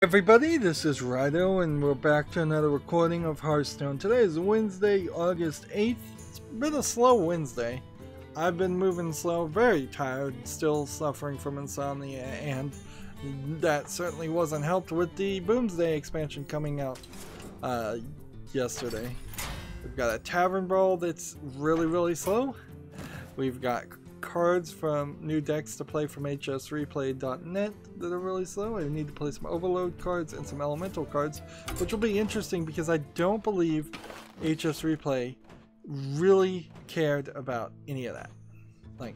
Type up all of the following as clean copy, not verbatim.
Everybody, this is Rydo and we're back to another recording of Hearthstone. Today is Wednesday, August 8th. It's been a slow Wednesday. I've been moving slow, very tired, still suffering from insomnia, and that certainly wasn't helped with the Boomsday expansion coming out yesterday. We've got a Tavern Brawl that's really slow. We've got cards from new decks to play from hsreplay.net that are really slow. I need to play some Overload cards and some Elemental cards, which will be interesting because I don't believe HS Replay really cared about any of that. Like,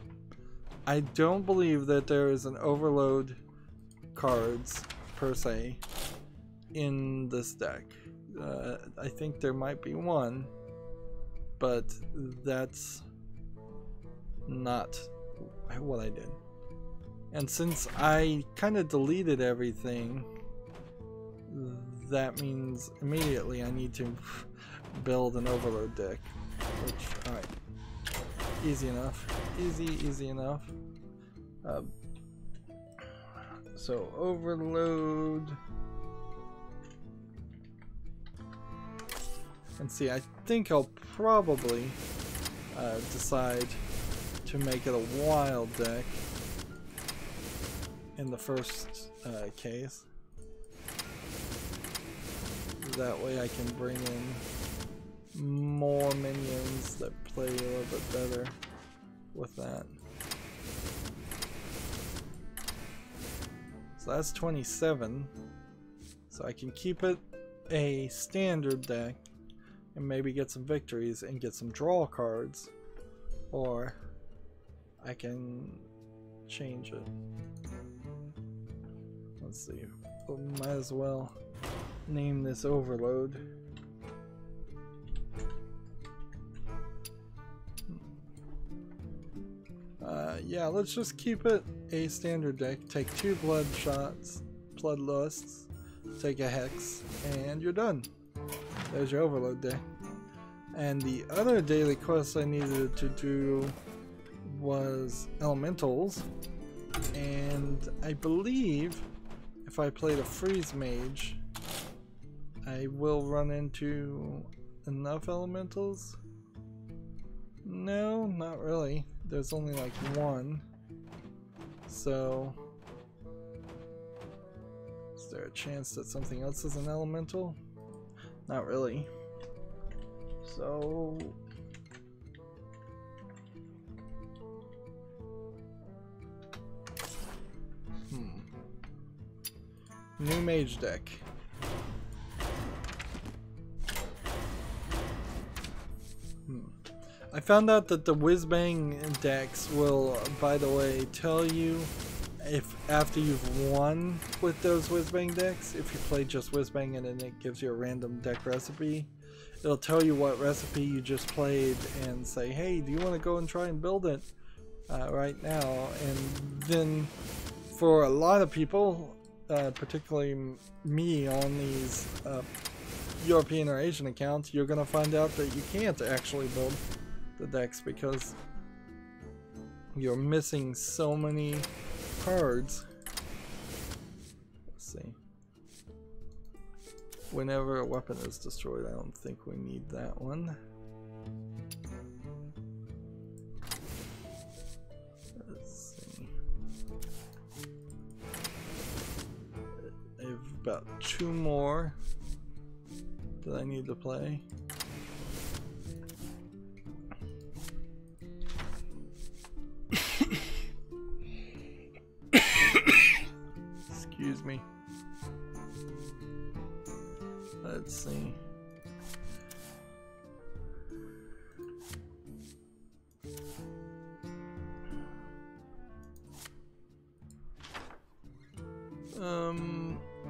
I don't believe that there is an Overload cards per se in this deck. I think there might be one, but that's not what I did. And since I kind of deleted everything, that means immediately I need to build an Overload deck, which, alright, easy enough, easy enough. So Overload, and see, I think I'll probably decide to make it a wild deck in the first case. That way I can bring in more minions that play a little bit better with that. So that's 27. So I can keep it a standard deck and maybe get some victories and get some draw cards, or I can change it. Let's see. Well, might as well name this Overload. Yeah, let's just keep it a standard deck. Take 2 bloodlusts, take a Hex, and you're done. There's your Overload deck. And the other daily quest I needed to do was Elementals, and I believe if I played a Freeze Mage I will run into enough Elementals. No, not really. There's only like one. So is there a chance that something else is an Elemental? Not really. So new mage deck. I found out that the Whizbang decks will, by the way, tell you if after you've won with those Whizbang decks, if you play just Whizbang and then it gives you a random deck recipe, it'll tell you what recipe you just played and say, hey, do you want to go and try and build it right now? And then for a lot of people, particularly me on these European or Asian accounts, you're going to find out that you can't actually build the decks because you're missing so many cards. Let's see. Whenever a weapon is destroyed, I don't think we need that one. Let's see. I have about 2 more that I need to play. Excuse me. Let's see.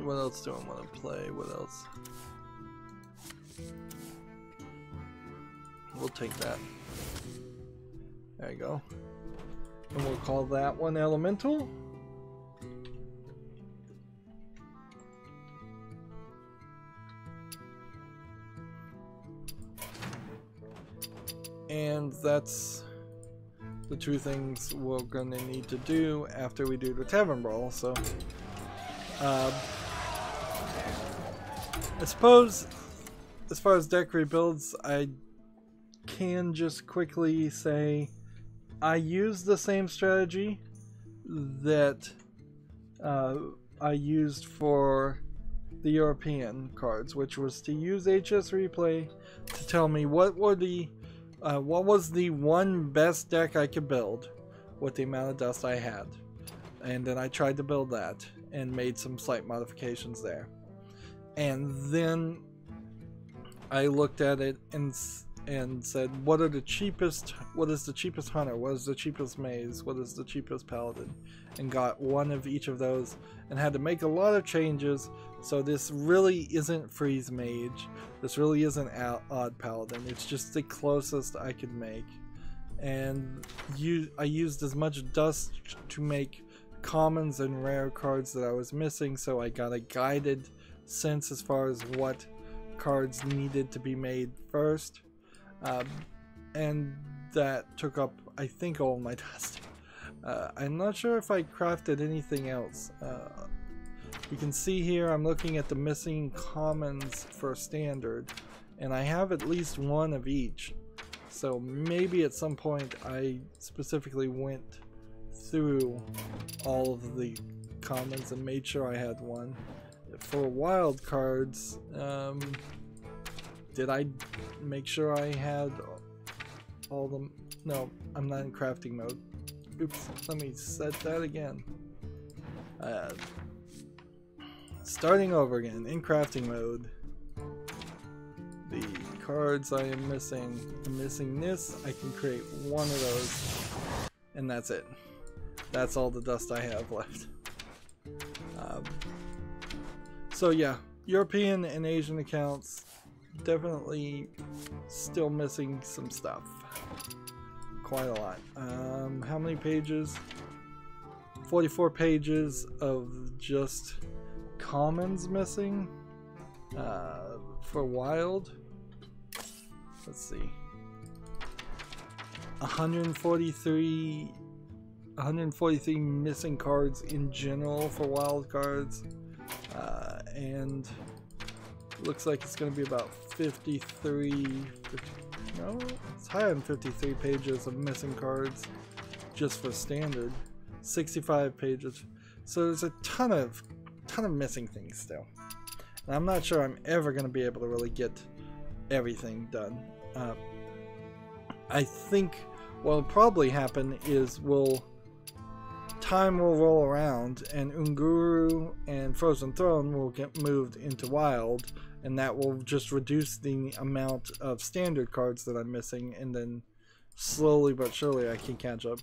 What else do I want to play? What else? We'll take that. There you go. And we'll call that one Elemental. And that's the 2 things we're gonna need to do after we do the Tavern Brawl. So I suppose as far as deck rebuilds, I can just quickly say I use the same strategy that I used for the European cards, which was to use HS Replay to tell me what was the one best deck I could build with the amount of dust I had, and then I tried to build that and made some slight modifications there, and then I looked at it and said, what is the cheapest hunter, what is the cheapest maze, what is the cheapest paladin, and got one of each of those, and had to make a lot of changes. So this really isn't freeze mage, this really isn't odd paladin, it's just the closest I could make. And I used as much dust to make commons and rare cards that I was missing, so I got a guided sense as far as what cards needed to be made first, and that took up, I think, all my dust. I'm not sure if I crafted anything else. You can see here I'm looking at the missing commons for standard, and I have at least one of each, so maybe at some point I specifically went through all of the commons and made sure I had one. For wild cards, did I make sure I had all them? No, I'm not in crafting mode. Oops, let me set that again. Starting over again, in crafting mode. The cards I am missing, I'm missing this, I can create one of those, and that's it. That's all the dust I have left. So yeah, European and Asian accounts, definitely still missing some stuff. Quite a lot. How many pages? 44 pages of just commons missing for wild. Let's see. 143 missing cards in general for wild cards. And looks like it's going to be about 53, no, it's higher than 53 pages of missing cards just for standard. 65 pages. So there's a ton of missing things still. And I'm not sure I'm ever going to be able to really get everything done. I think what will probably happen is time will roll around and Unguru and Frozen Throne will get moved into wild, and that will just reduce the amount of standard cards that I'm missing, and then slowly but surely I can catch up.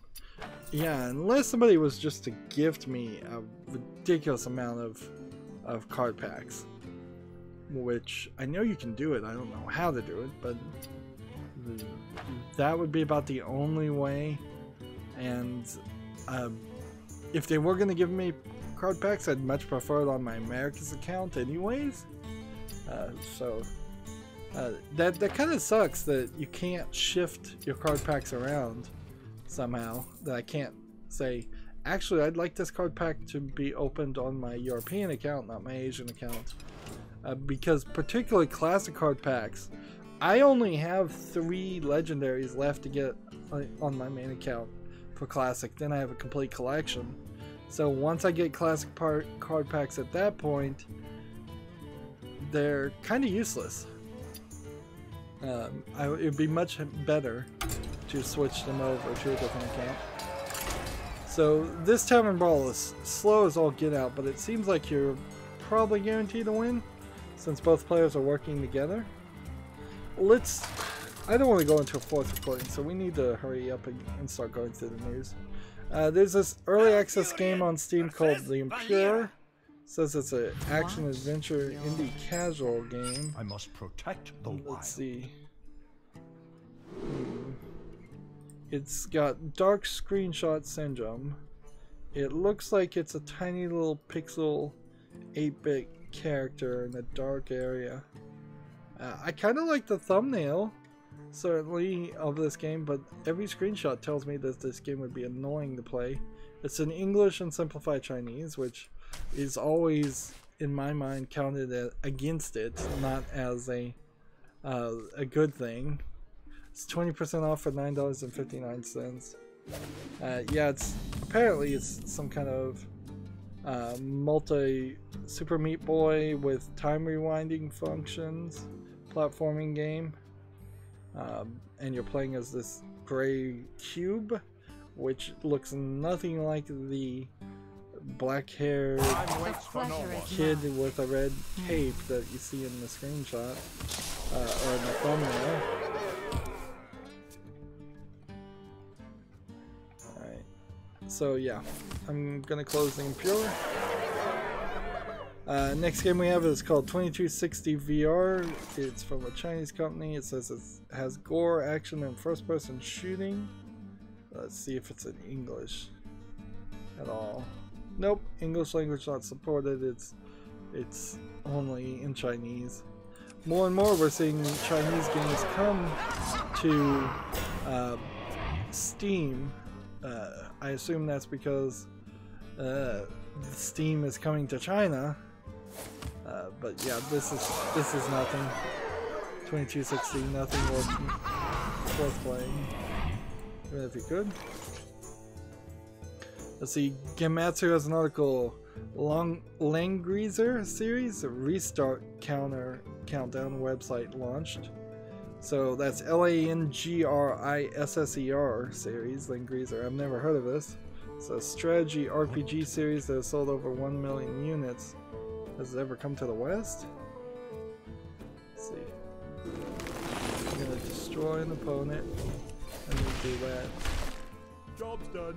Yeah, unless somebody was just to gift me a ridiculous amount of card packs, which I know you can do it, I don't know how to do it, but that would be about the only way. And if they were going to give me card packs, I'd much prefer it on my America's account anyways. That kind of sucks that you can't shift your card packs around somehow. That I can't say, actually I'd like this card pack to be opened on my European account, not my Asian account. Because particularly classic card packs, I only have 3 legendaries left to get on my main account for classic. Then I have a complete collection. So once I get classic card packs at that point, they're kind of useless. It would be much better to switch them over to a different account. So this Tavern Brawl is slow as all get out, but it seems like you're probably guaranteed to win since both players are working together. I don't want to go into a 4th recording, so we need to hurry up and start going through the news. There's this early access game on Steam called The Impure. It says it's an action adventure indie casual game. I must protect the wild. Let's see. It's got dark screenshot syndrome. It looks like it's a tiny little pixel 8-bit character in a dark area. I kind of like the thumbnail, certainly, of this game, but every screenshot tells me that this game would be annoying to play. It's in English and simplified Chinese, which is always in my mind, counted against it, not as a good thing. It's 20% off for $9.59. Yeah, apparently it's some kind of multi Super Meat Boy with time rewinding functions platforming game, and you're playing as this gray cube, which looks nothing like the black-haired kid with a red cape that you see in the screenshot or in the thumbnail. Alright, so yeah, I'm gonna close the Impure. Next game we have is called 2260 VR. It's from a Chinese company. It says it has gore, action, and first-person shooting. Let's see if it's in English at all. Nope, English language not supported. It's only in Chinese. More and more we're seeing Chinese games come to Steam. I assume that's because Steam is coming to China. But yeah, this is nothing. 2260, nothing worth playing. Even if you could. Let's see, Gematsu has an article. Langriser series, a restart countdown website launched. So that's Langrisser series, Langriser. I've never heard of this. It's a strategy RPG series that has sold over 1 million units. Has it ever come to the West? Let's see. I'm gonna destroy an opponent and then do that. Job's done.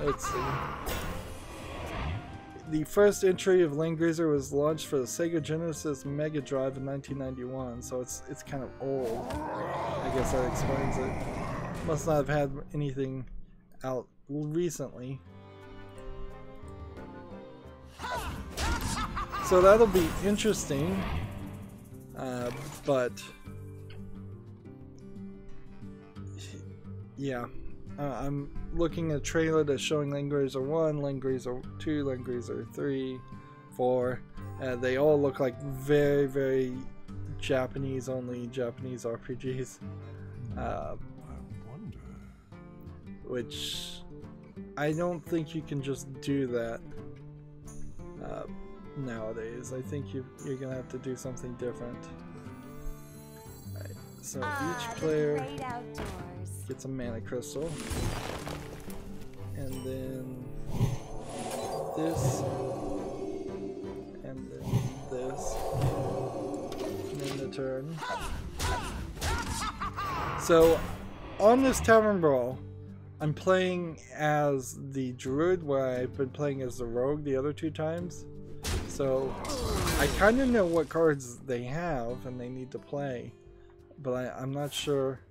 Let's see. The first entry of Langriser was launched for the Sega Genesis Mega Drive in 1991, so it's kind of old. I guess that explains it. Must not have had anything out recently. So that'll be interesting, but yeah, I'm looking at a trailer that's showing Langriser 1, Langriser 2, Langriser 3, 4. They all look like very, very Japanese RPGs. I wonder. Which I don't think you can just do that nowadays. I think you're gonna have to do something different. Alright, so each player gets a mana crystal, and then this, and then this, and then the turn. So on this Tavern Brawl, I'm playing as the Druid, where I've been playing as the Rogue the other 2 times. So I kind of know what cards they have and they need to play, but I'm not sure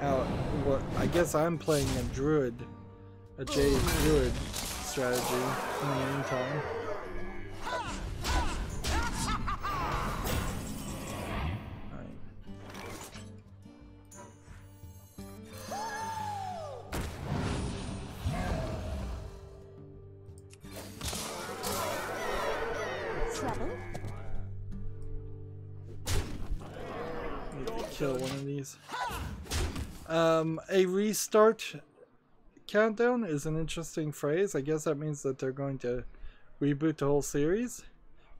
I guess I'm playing a Druid, a Jade Druid strategy in the meantime. Need to kill one of these. A restart countdown is an interesting phrase. I guess that means that they're going to reboot the whole series,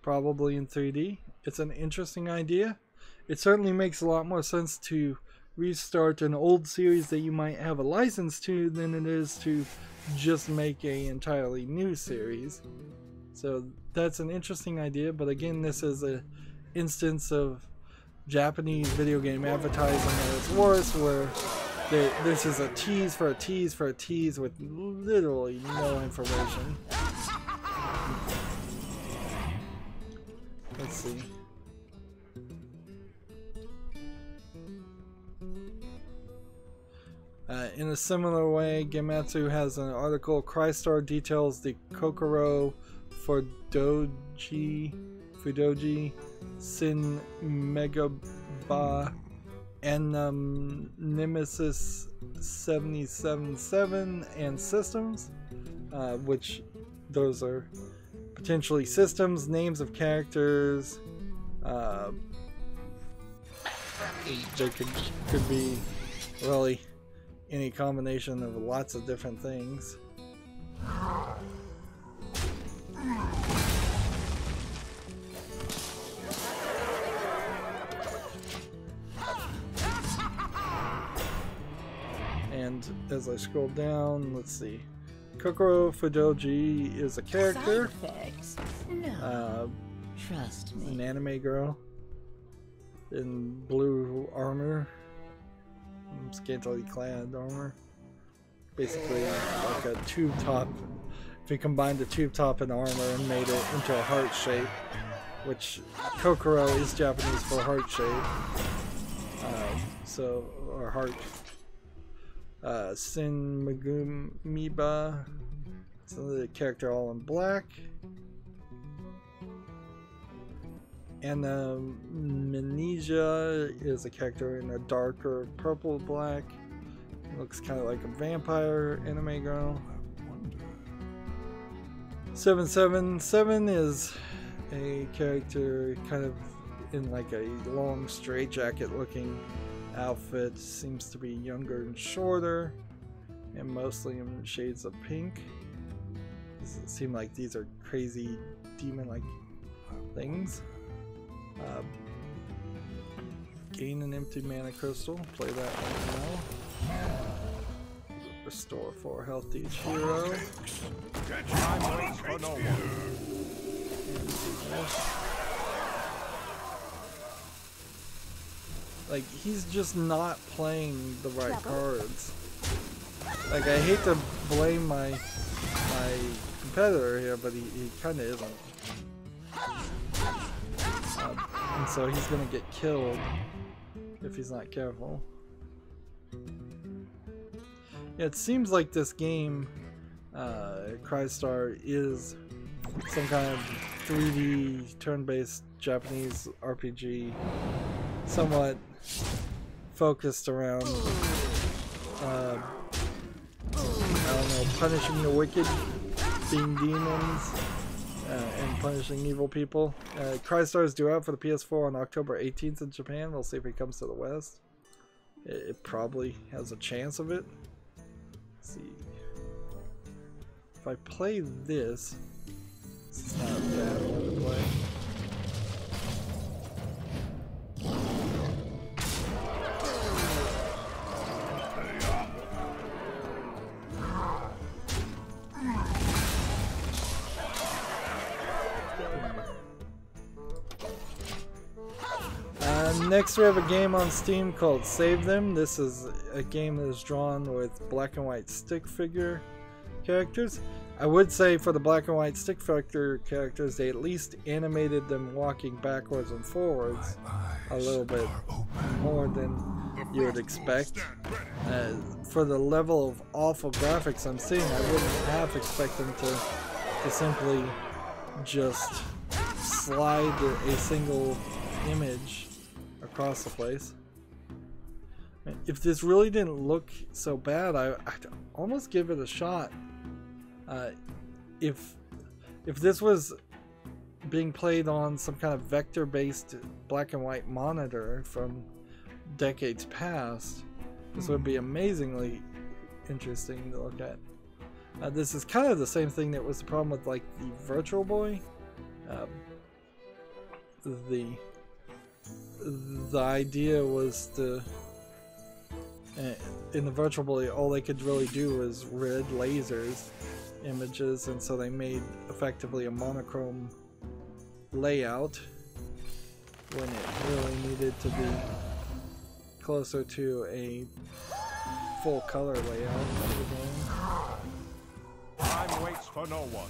probably in 3D. It's an interesting idea. It certainly makes a lot more sense to restart an old series that you might have a license to than it is to just make an entirely new series. So that's an interesting idea, but again, this is an instance of Japanese video game advertising at its worst, where this is a tease for a tease for a tease with literally no information. Let's see. In a similar way, Gematsu has an article. Crystar details the Kokoro Fudoji Sin Megaba and Nemesis 777 and systems. which those are potentially systems, names of characters. They could be really any combination of lots of different things. And as I scroll down, let's see. Kokoro Fudoji is a character. No. Trust me. An anime girl in blue armor, scantily clad armor. Basically like a tube top. If you combined the tube top and armor and made it into a heart shape, which Kokoro is Japanese for heart shape. Or heart. Sin Megumiba. So the character all in black. And Amnesia is a character in a darker purple black. Looks kind of like a vampire anime girl. 777 is a character kind of in like a long straitjacket looking outfit. Seems to be younger and shorter, and mostly in shades of pink. Does it seem like these are crazy demon-like things? Gain an empty mana crystal. Play that right now. Restore 4 health to each hero. Like, he's just not playing the right cards. Like, I hate to blame my competitor here, but he kind of isn't. And so he's gonna get killed if he's not careful. Yeah, it seems like this game, Crystar, is some kind of 3D turn-based Japanese RPG, somewhat focused around, I don't know, punishing the wicked, being demons, and punishing evil people. Crystar is due out for the PS4 on October 18th in Japan. We'll see if it comes to the West. It probably has a chance of it. Let's see. If I play this, it's not a bad one to play. Next we have a game on Steam called Save Them. This is a game that is drawn with black and white stick figure characters. I would say for the black and white stick figure characters, they at least animated them walking backwards and forwards a little bit more than you would expect. For the level of awful graphics I'm seeing, I wouldn't half expect them to simply just slide a single image across the place. If this really didn't look so bad, I'd almost give it a shot. If this was being played on some kind of vector-based black and white monitor from decades past, this would be amazingly interesting to look at. This is kind of the same thing that was the problem with like the Virtual Boy. The idea was to, in the Virtual Boy, all they could really do was red lasers images, and so they made effectively a monochrome layout when it really needed to be closer to a full color layout of the game. Time waits for no one.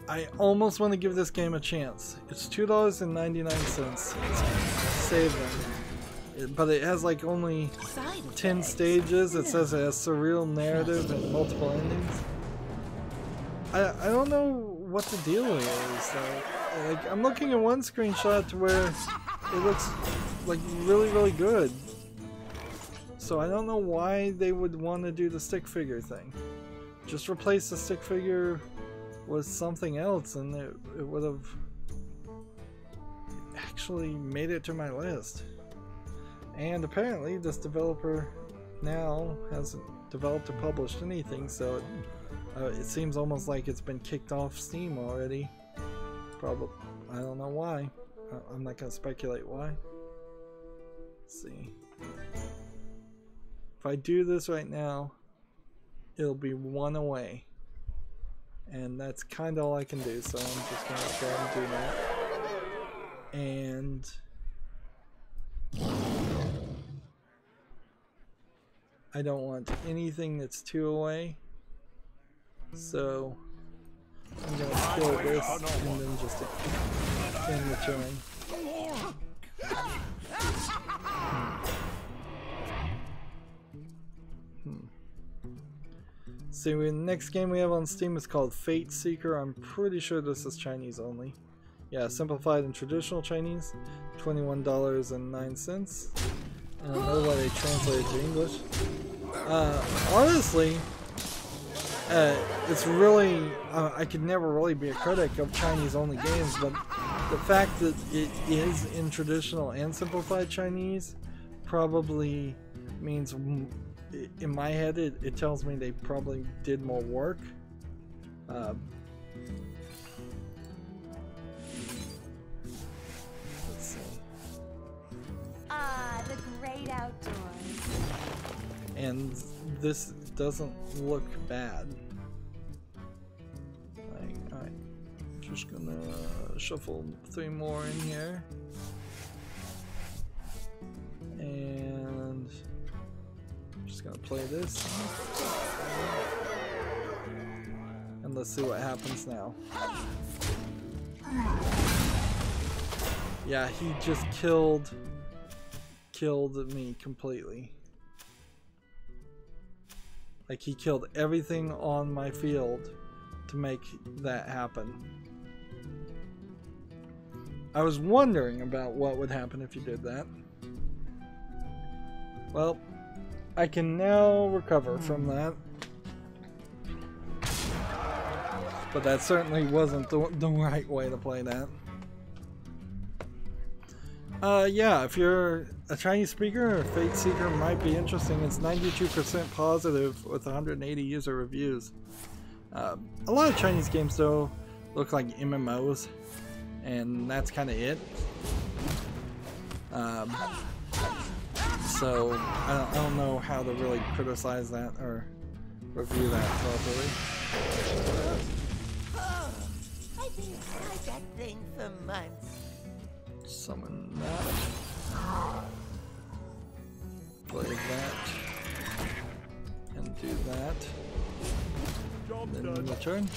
I almost want to give this game a chance. It's $2.99. Save them. but it has like only 10 stages. It says it has surreal narrative and multiple endings. I don't know what the deal is though. Like, I'm looking at one screenshot to where it looks like really good. So I don't know why they would want to do the stick figure thing. Just replace the stick figure with something else and it would have actually made it to my list. And apparently this developer now hasn't developed or published anything, so it seems almost like it's been kicked off Steam already. Probably, I don't know why. I'm not gonna speculate why. Let's see. If I do this right now, it'll be one away. And that's kind of all I can do, so I'm just going to go ahead and do that. And I don't want anything that's 2 away. So I'm going to kill this and then just end the turn. See, the next game we have on Steam is called Fate Seeker. I'm pretty sure this is Chinese only. Yeah, simplified and traditional Chinese, $21.09. I don't know why they translated to English. Honestly, it's really, I could never really be a critic of Chinese only games, but the fact that it is in traditional and simplified Chinese probably means, in my head, it tells me they probably did more work. Let's see. Ah, the great outdoors. And this doesn't look bad. Alright, just gonna shuffle 3 more in here. And just gonna play this. And let's see what happens now. Yeah, he just killed me completely. Like, he killed everything on my field to make that happen. I was wondering about what would happen if you did that. Well, I can now recover from that. But that certainly wasn't the right way to play that. Yeah, if you're a Chinese speaker, Fate Seeker might be interesting. It's 92% positive with 180 user reviews. A lot of Chinese games, though, look like MMOs, and that's kind of it. So I don't know how to really criticize that or review that properly. I've been inside that thing for months. Summon that. Play that. And do that. Then return.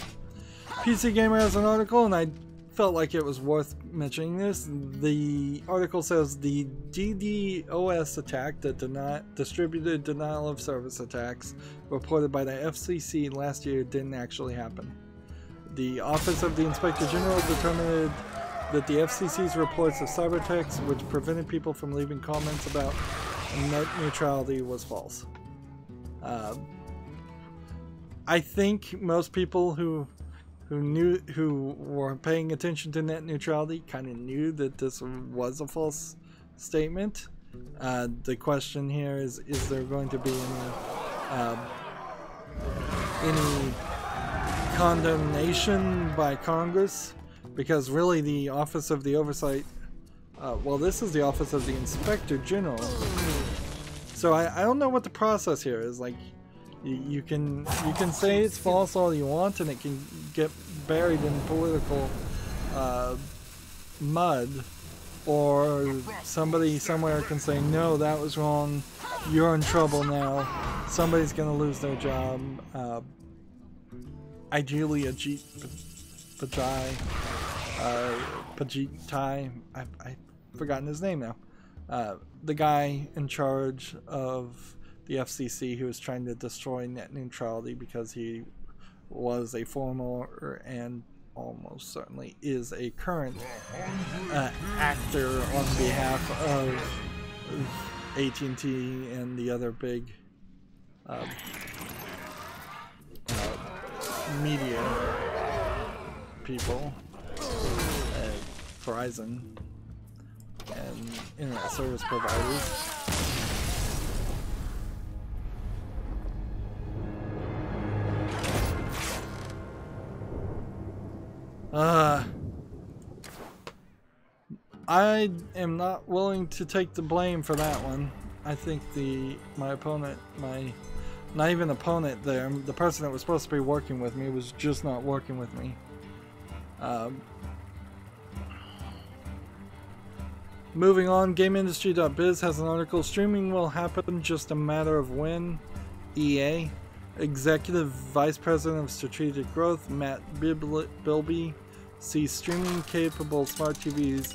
PC Gamer has an article, and I felt like it was worth mentioning this. The article says the DDoS attack, the distributed denial of service attacks, reported by the FCC last year didn't actually happen. The Office of the Inspector General determined that the FCC's reports of cyber attacks, which prevented people from leaving comments about net neutrality, was false. I think most people who were paying attention to net neutrality kind of knew that this was a false statement. The question here is there going to be any condemnation by Congress? Because really the Office of the Oversight, well, this is the Office of the Inspector General. So I don't know what the process here is. Like, you can say it's false all you want, and it can get buried in political mud, or somebody somewhere can say, no, that was wrong, you're in trouble now, somebody's gonna lose their job. Ideally Ajit Pai, I've forgotten his name now, the guy in charge of the FCC who was trying to destroy net neutrality because he was a former and almost certainly is a current actor on behalf of AT&T and the other big media people, Verizon and internet service providers. I am not willing to take the blame for that one. I think my opponent, not even opponent there, the person that was supposed to be working with me was just not working with me. Moving on, GameIndustry.biz has an article, streaming will happen, just a matter of when. EA. Executive Vice President of Strategic Growth, Matt Bilby, sees streaming capable smart TVs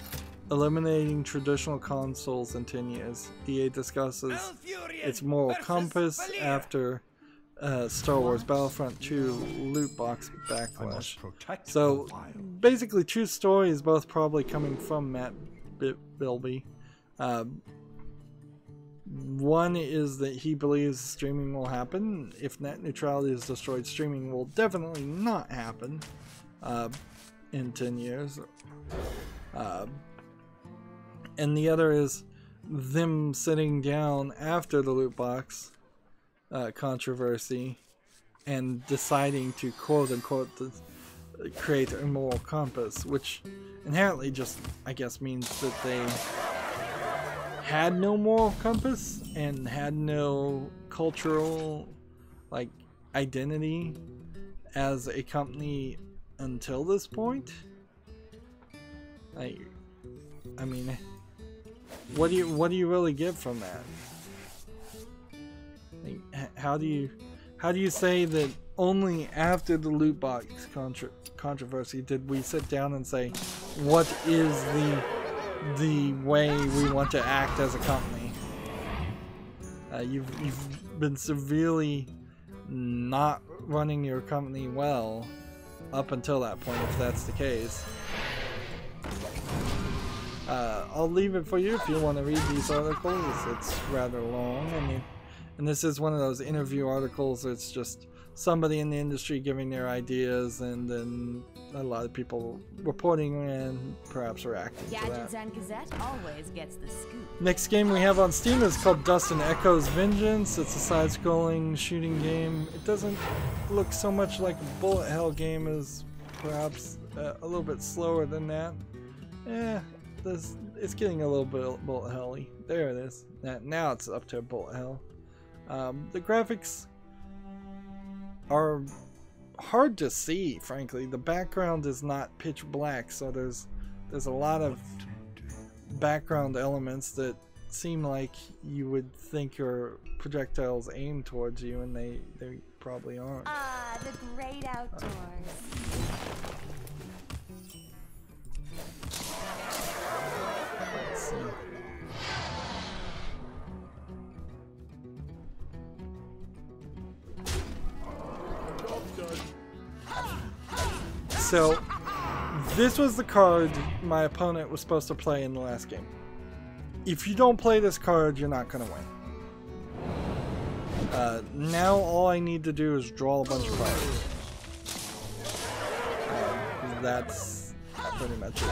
eliminating traditional consoles in 10 years. EA discusses its moral compass after Star Wars Battlefront 2 loot box backlash. So basically 2 stories, both probably coming from Matt Bilby. One is that he believes streaming will happen. If net neutrality is destroyed, streaming will definitely not happen in 10 years. And the other is them sitting down after the loot box controversy and deciding to quote-unquote create a moral compass, which inherently just, I guess, means that they had no moral compass and had no cultural identity as a company until this point. I mean, what do you really get from that? How do you say that only after the loot box controversy did we sit down and say what is the way we want to act as a company? You've been severely not running your company well up until that point, if that's the case. I'll leave it for you if you want to read these articles. It's rather long. I mean, and this is one of those interview articles. It's just somebody in the industry giving their ideas, and then a lot of people reporting and perhaps reacting to that. And Gazette always gets the scoop. Next game we have on Steam is called Dust and Echoes Vengeance. It's a side-scrolling shooting game. It doesn't look so much like a bullet hell game as perhaps a little bit slower than that. It's getting a little bit bullet hell-y. There it is. Now it's up to bullet hell. The graphics are hard to see, frankly. The background is not pitch black, so there's a lot of background elements that seem like you would think your projectiles aim towards you, and they probably aren't. Ah, the great outdoors. Let's see. So, this was the card my opponent was supposed to play in the last game. If you don't play this card, you're not going to win. Now all I need to do is draw a bunch of cards. That's pretty much it.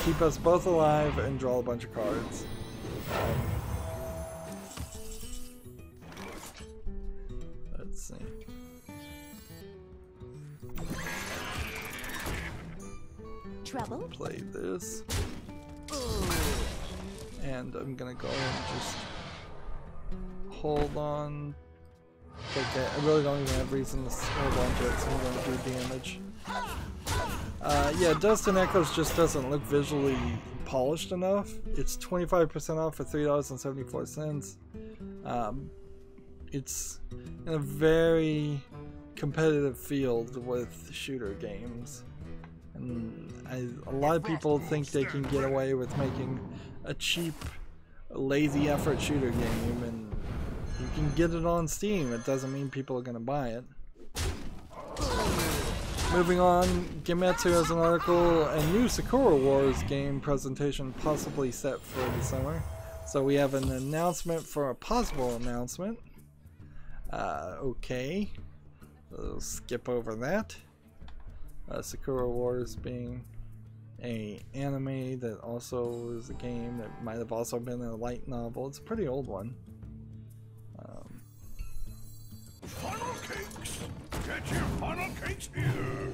Keep us both alive and draw a bunch of cards. Let's see. Trouble? Play this. And I'm gonna go and just hold on. Okay, I really don't even have reason to hold on to it, so I'm gonna do damage. Yeah, Dust and Echoes just doesn't look visually polished enough. It's 25% off for $3.74. It's in a very competitive field with shooter games. And a lot of people think they can get away with making a cheap, lazy effort shooter game, and you can get it on Steam. It doesn't mean people are going to buy it. Moving on, Gematsu has an article, a new Sakura Wars game presentation possibly set for the summer. So we have an announcement for a possible announcement. Okay. We'll skip over that. Sakura Wars being a anime that also is a game that might have also been a light novel. It's a pretty old one. Funnel cakes! Get your funnel cakes here!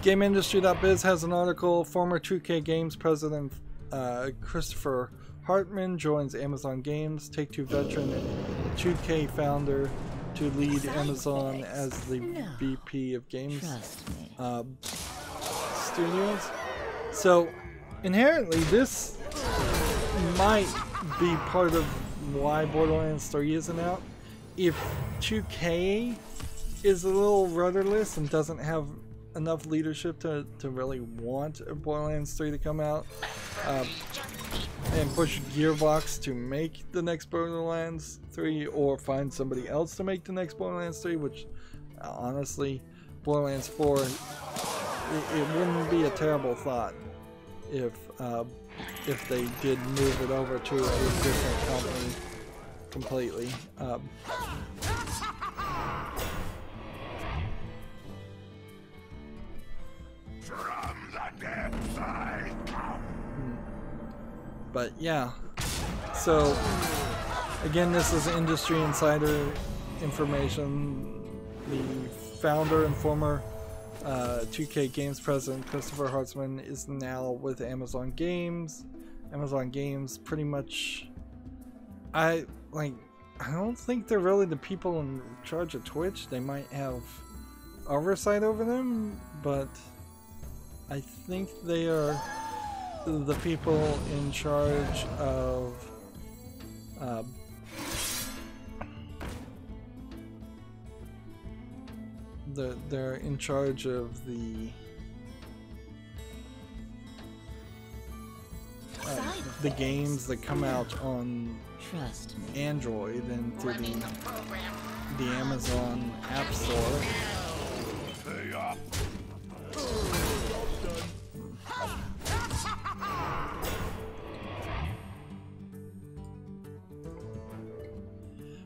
GameIndustry.biz has an article. Former 2K Games president Christopher Hartman joins Amazon Games. Take-Two veteran 2K founder to lead Amazon as the VP of Games Studios. So inherently this might be part of why Borderlands 3 isn't out. If 2K is a little rudderless and doesn't have enough leadership to really want Borderlands 3 to come out, and push Gearbox to make the next Borderlands 3, or find somebody else to make the next Borderlands 3, which honestly, Borderlands 4, it wouldn't be a terrible thought if they did move it over to a different company completely. From the depths I come. But yeah, so again, this is industry insider information. The founder and former 2K Games president Christopher Hartman is now with Amazon Games. Amazon Games pretty much, I don't think they're really the people in charge of Twitch. They might have oversight over them, but I think they are the people in charge of they're in charge of the games that come out on Android and through the Amazon App Store. Pay up.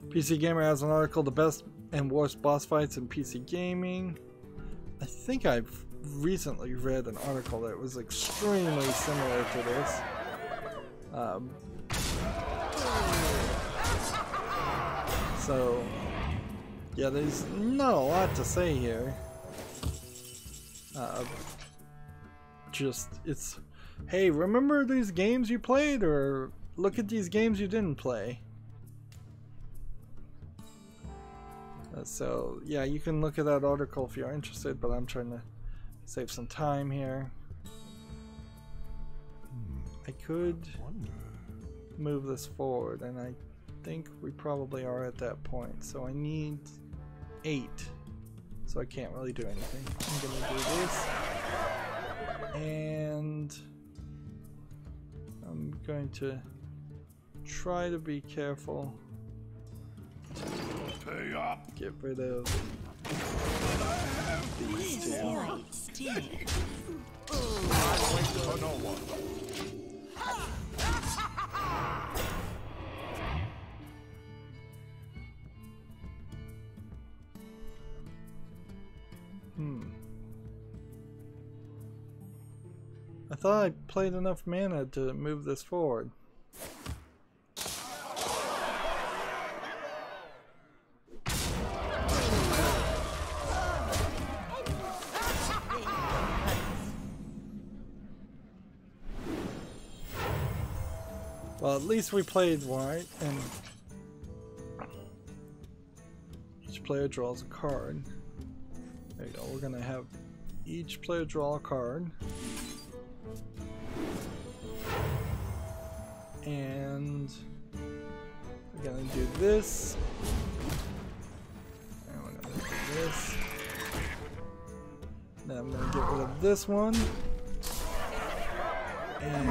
PC Gamer has an article, the best and worst boss fights in PC gaming. I think I've recently read an article that was extremely similar to this. So yeah, there's not a lot to say here. Just, it's, hey, remember these games you played, or look at these games you didn't play. So yeah, you can look at that article if you're interested, but I'm trying to save some time here. I could move this forward, and I think we probably are at that point. So I need 8, so I can't really do anything. I'm gonna do this, and I'm going to try to be careful. Pay up. Get rid of these two. I wait for no one. I thought I played enough mana to move this forward. Well, at least we played right, and each player draws a card. There you go, we're gonna have each player draw a card. And we're gonna do this. this one. And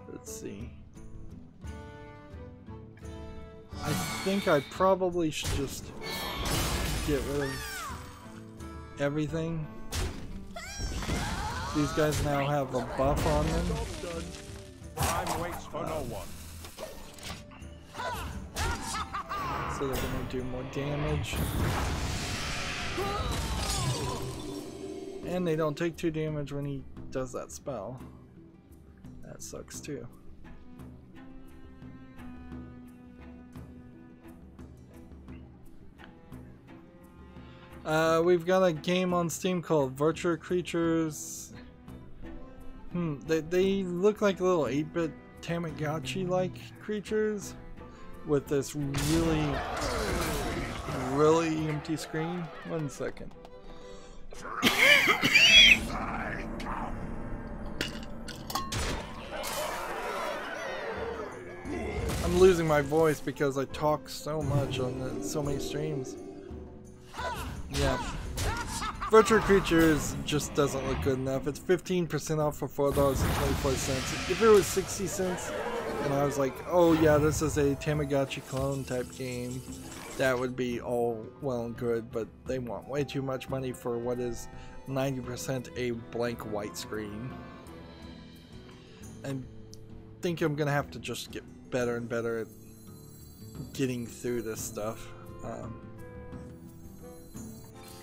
let's see. I think I probably should just get rid of everything. These guys now have a buff on them. Time waits for no one. So they're gonna do more damage. And they don't take 2 damage when he does that spell. That sucks too. We've got a game on Steam called Virtual Creatures. They look like little 8-bit Tamagotchi-like creatures with this really empty screen. 1 second. I'm losing my voice because I talk so much on so many streams. Yeah. Virtual Creatures just doesn't look good enough. It's 15% off for $4.24. If it was 60 cents and I was like, oh yeah, this is a Tamagotchi clone type game, that would be all well and good, but they want way too much money for what is 90% a blank white screen. I think I'm gonna have to just get better and better at getting through this stuff.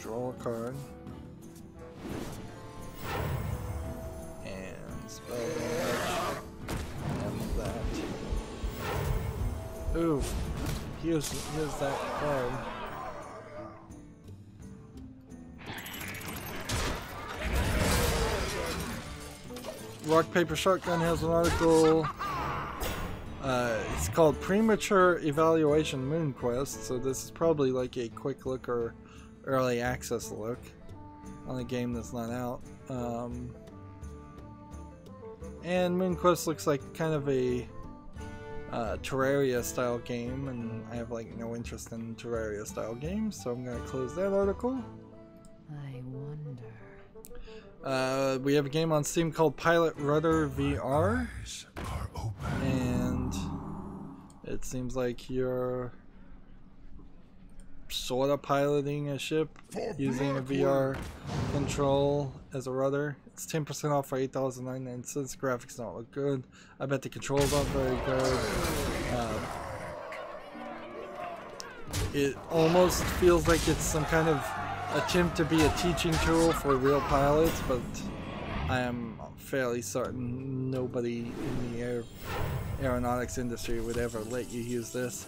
Draw a card. And spell damage. And that. Ooh. Here's that card. Rock Paper Shotgun has an article. It's called Premature Evaluation Moon Quest, so this is probably like a quick look or early access look on a game that's not out. And Moon Quest looks like kind of a Terraria style game, and I have like no interest in Terraria style games, so I'm gonna close that article. I wonder. We have a game on Steam called Pilot Rudder VR, and it seems like you're sort of piloting a ship using a VR control as a rudder. It's 10% off for $8.99. Graphics don't look good. I bet the controls aren't very good. It almost feels like it's some kind of attempt to be a teaching tool for real pilots, but I am fairly certain nobody in the aeronautics industry would ever let you use this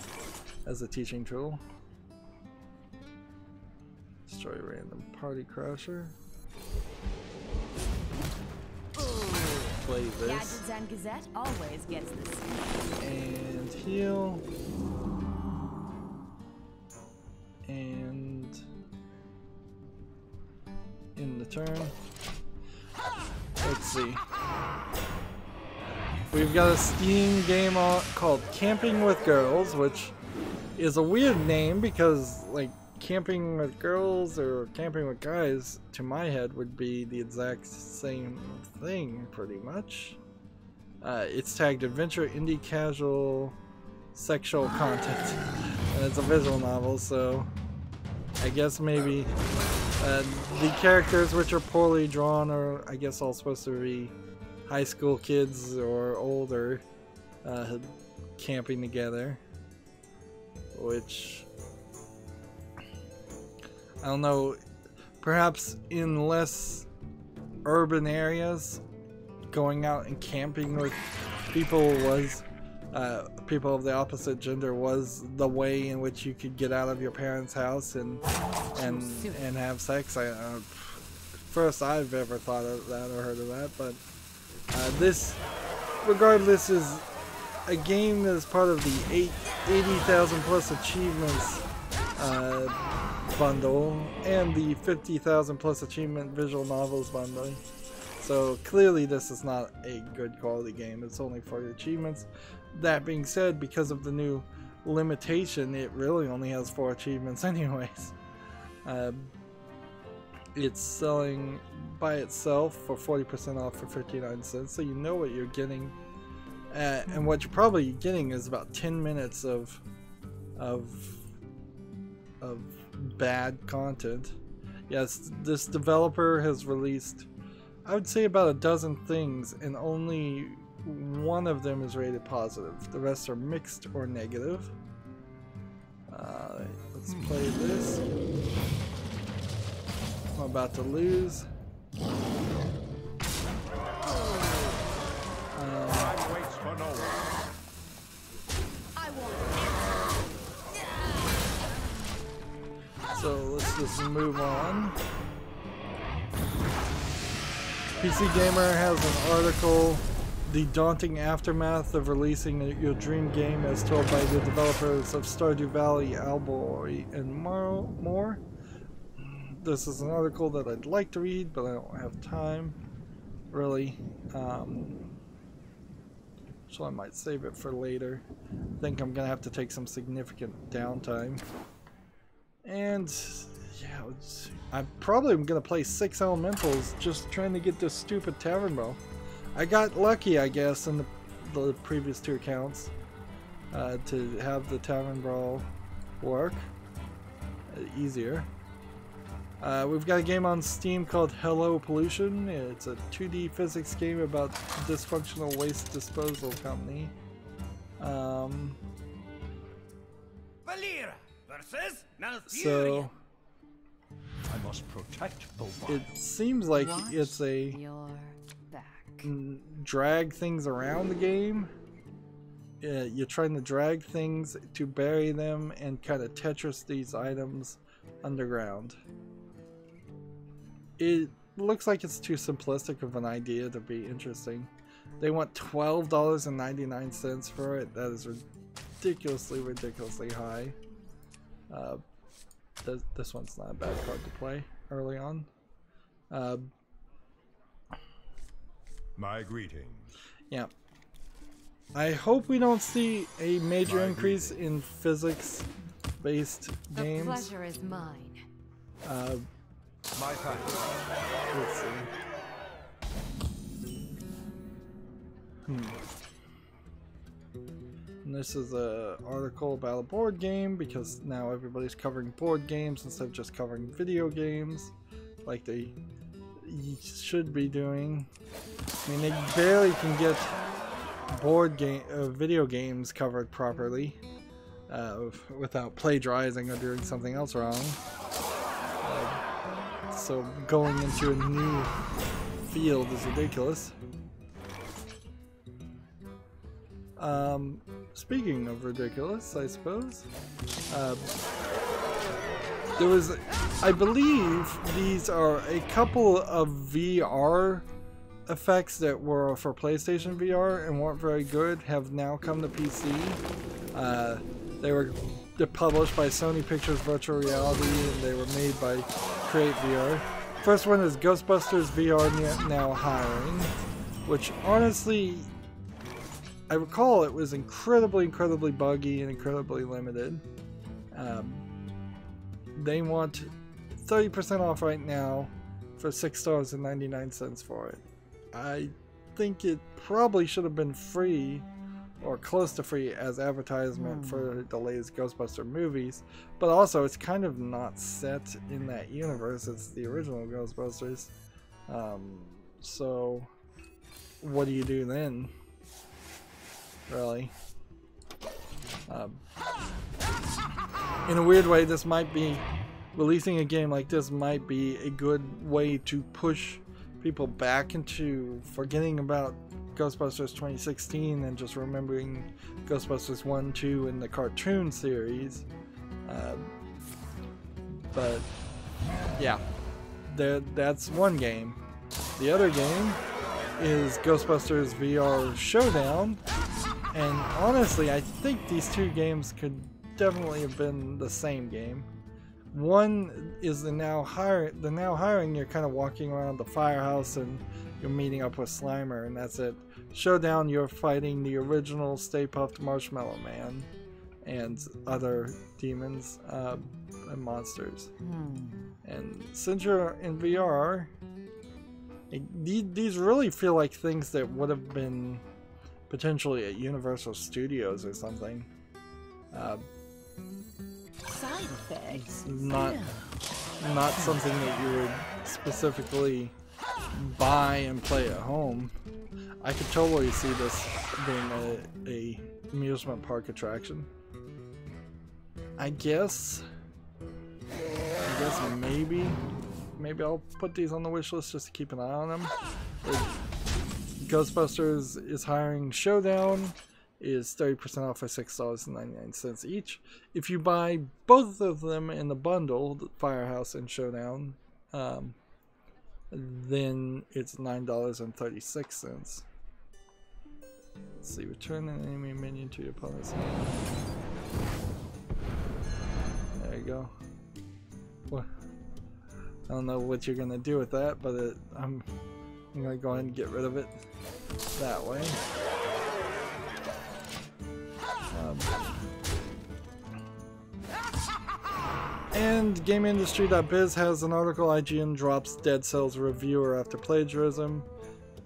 as a teaching tool. Destroy random party crasher. Play this. Gadgets and Gazette always gets this. And heal. And in the turn. Let's see. We've got a Steam game called Camping with Girls, which is a weird name because, like, camping with girls or camping with guys, to my head, would be the exact same thing, pretty much. It's tagged adventure, indie, casual, sexual content, and it's a visual novel, so I guess maybe the characters, which are poorly drawn, are I guess all supposed to be high school kids or older camping together, which I don't know, perhaps in less urban areas, going out and camping with people was, people of the opposite gender was the way in which you could get out of your parents' house and have sex. First I've ever thought of that or heard of that, but this, regardless, is a game that is part of the 80,000 plus achievements bundle and the 50,000 plus achievement visual novels bundle. So clearly this is not a good quality game. It's only for the achievements. That being said, because of the new limitation, it really only has 4 achievements anyways. it's selling by itself for 40% off for 59 cents, so you know what you're getting. And what you're probably getting is about 10 minutes of bad content. Yes, this developer has released, I would say, about a dozen things, and only one of them is rated positive. The rest are mixed or negative. Let's play this. I'm about to lose. So let's just move on. PC Gamer has an article, "The Daunting Aftermath of Releasing Your Dream Game as Told by the Developers of Stardew Valley, Alboy, and more." This is an article that I'd like to read, but I don't have time, really. So I might save it for later. I think I'm gonna have to take some significant downtime. And yeah, I'm probably gonna play 6 elementals just trying to get this stupid tavern bow. I got lucky, I guess, in the previous 2 accounts to have the tavern brawl work easier. We've got a game on Steam called Hello Pollution. It's a 2D physics game about a dysfunctional waste disposal company. Valera versus So I must protect the wild. it seems like Watch it's a your back. drag things around the game. You're trying to drag things to bury them and kind of Tetris these items underground. It looks like it's too simplistic of an idea to be interesting. They want $12.99 for it. That is ridiculously high. This one's not a bad card to play early on. My greetings. Yeah. I hope we don't see a major increase in physics-based The games. pleasure is mine. My package. Let's see. And this is an article about a board game, because now everybody's covering board games instead of just covering video games like they should be doing. I mean, they barely can get video games covered properly without plagiarizing or doing something else wrong. So going into a new field is ridiculous. Speaking of ridiculous, I suppose, there was, I believe these are a couple of VR effects that were for PlayStation VR and weren't very good, have now come to PC. They're published by Sony Pictures Virtual Reality, and they were made by Create VR. First one is Ghostbusters VR now hiring, which honestly, I recall it was incredibly buggy and incredibly limited. They want 30% off right now for $6.99 for it. I think it probably should have been free or close to free as advertisement for the latest Ghostbuster movies, but also it's kind of not set in that universe. It's the original Ghostbusters. So what do you do then? Really? In a weird way, this might be, releasing a game like this might be a good way to push people back into forgetting about Ghostbusters 2016 and just remembering Ghostbusters 1, 2, and the cartoon series. But yeah, that's one game. The other game is Ghostbusters VR Showdown, and honestly, I think these two games could definitely have been the same game. One is the now hiring, you're kind of walking around the firehouse and you're meeting up with Slimer, and that's it. Showdown, you're fighting the original Stay Puft Marshmallow Man, and other demons and monsters. And since you're in VR, these really feel like things that would have been potentially at Universal Studios or something. Side effects. Not something that you would specifically buy and play at home. I could totally see this being a amusement park attraction. I guess maybe I'll put these on the wish list just to keep an eye on them. Ghostbusters is hiring Showdown is 30% off for $6.99 each. If you buy both of them in the bundle, Firehouse and Showdown, then it's $9.36. Let's see, return an enemy minion to your opponent's hand. There you go. What? I don't know what you're gonna do with that, but I'm gonna go ahead and get rid of it that way. And GameIndustry.biz has an article. IGN drops Dead Cells reviewer after plagiarism.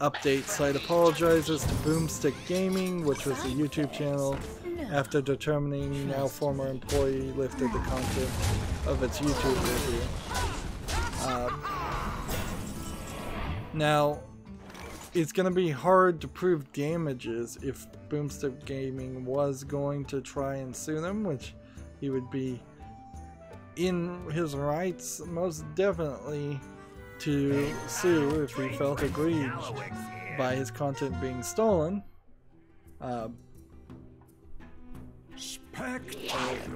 Update site apologizes to Boomstick Gaming, which was the YouTube channel, after determining now former employee lifted the content of its YouTube review. Now, it's going to be hard to prove damages if Boomstick Gaming was going to try and sue them, which he would be in his rights most definitely to sue if he felt aggrieved by his content being stolen.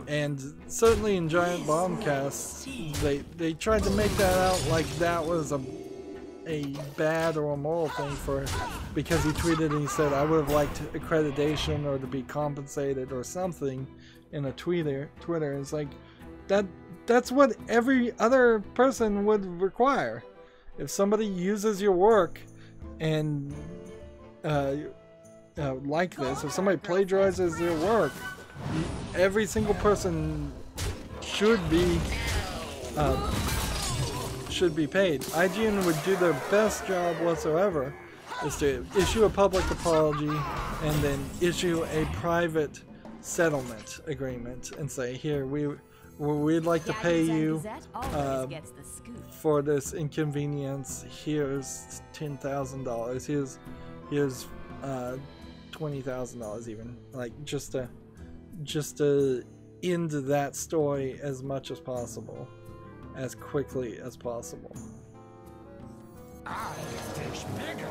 And certainly in Giant Bombcasts, they tried to make that out like that was a bad or a moral thing because he tweeted and he said, I would have liked accreditation or to be compensated or something in a Twitter. It's like that's what every other person would require. If somebody uses your work and like this, if somebody plagiarizes your work, every single person should be paid. IGN would do their best job whatsoever is to issue a public apology and then issue a private settlement agreement and say, here, we'd like to pay you for this inconvenience. Here's $10,000. Here's $20,000 even. Like just to end that story as much as possible, as quickly as possible. I fish bigger.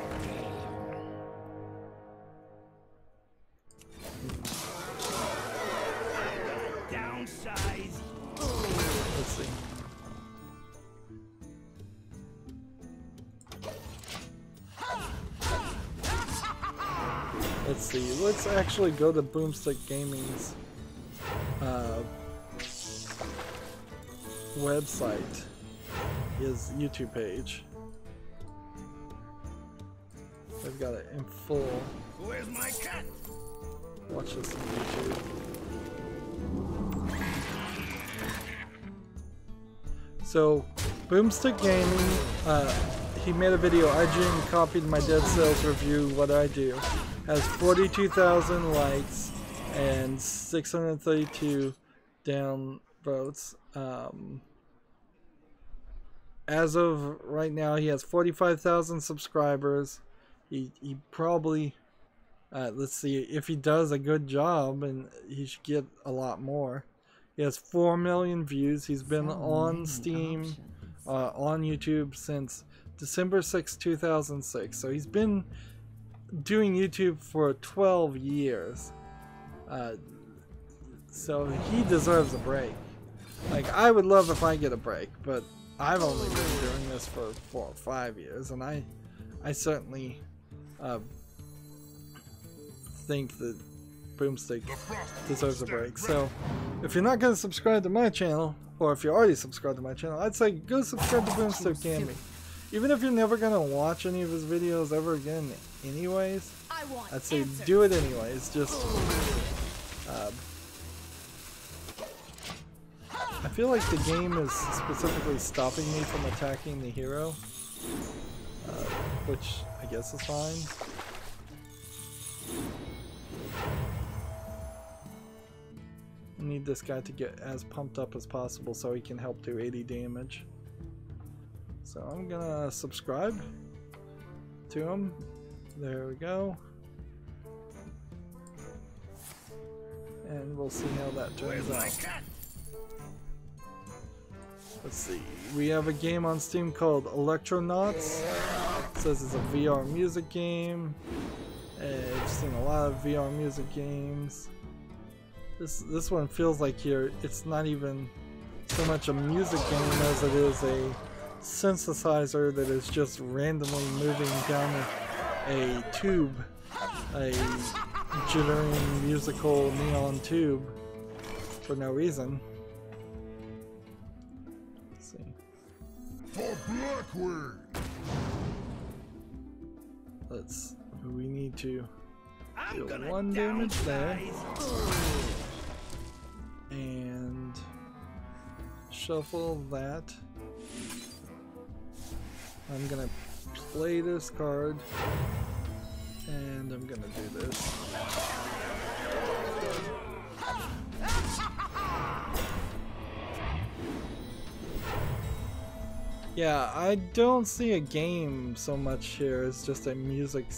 Downsize. Let's see. Let's see. Let's actually go to Boomstick Gaming's website, his YouTube page. They've got it in full. Where's my cat? Watch this on YouTube. So, Boomstick Gaming, he made a video. IGN copied my Dead Cells review. What I do has 42,000 likes and 632 downvotes. As of right now, he has 45,000 subscribers. He probably, let's see, if he does a good job, and he should get a lot more. He has 4 million views. He's been on Steam, on YouTube since December 6, 2006. So he's been doing YouTube for 12 years. So he deserves a break. Like, I would love if I get a break, but I've only been doing this for 4 or 5 years, and I certainly think that Boomstick deserves a break. So if you're not going to subscribe to my channel, or if you're already subscribed to my channel, I'd say go subscribe to Boomstick Gaming. Even if you're never going to watch any of his videos ever again anyways, I'd say do it anyways. Just I feel like the game is specifically stopping me from attacking the hero, which I guess is fine. I need this guy to get as pumped up as possible so he can help do 80 damage. So I'm gonna subscribe to him. There we go. And we'll see how that turns out. Let's see. We have a game on Steam called Electronauts. It says it's a VR music game. I've seen a lot of VR music games. This one feels like it's not even so much a music game as it is a synthesizer that is just randomly moving down a tube, a jittering musical neon tube for no reason. Let's see. For Blackwing. We need to deal 1 damage there. And shuffle that. I'm gonna play this card, and I'm gonna do this. Yeah, I don't see a game so much here as just a music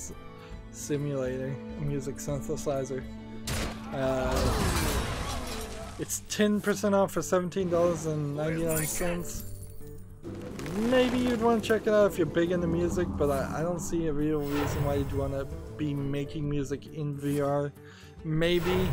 simulator, a music synthesizer. It's 10% off for $17.99. Maybe you'd want to check it out if you're big into music, but I don't see a real reason why you'd want to be making music in VR. Maybe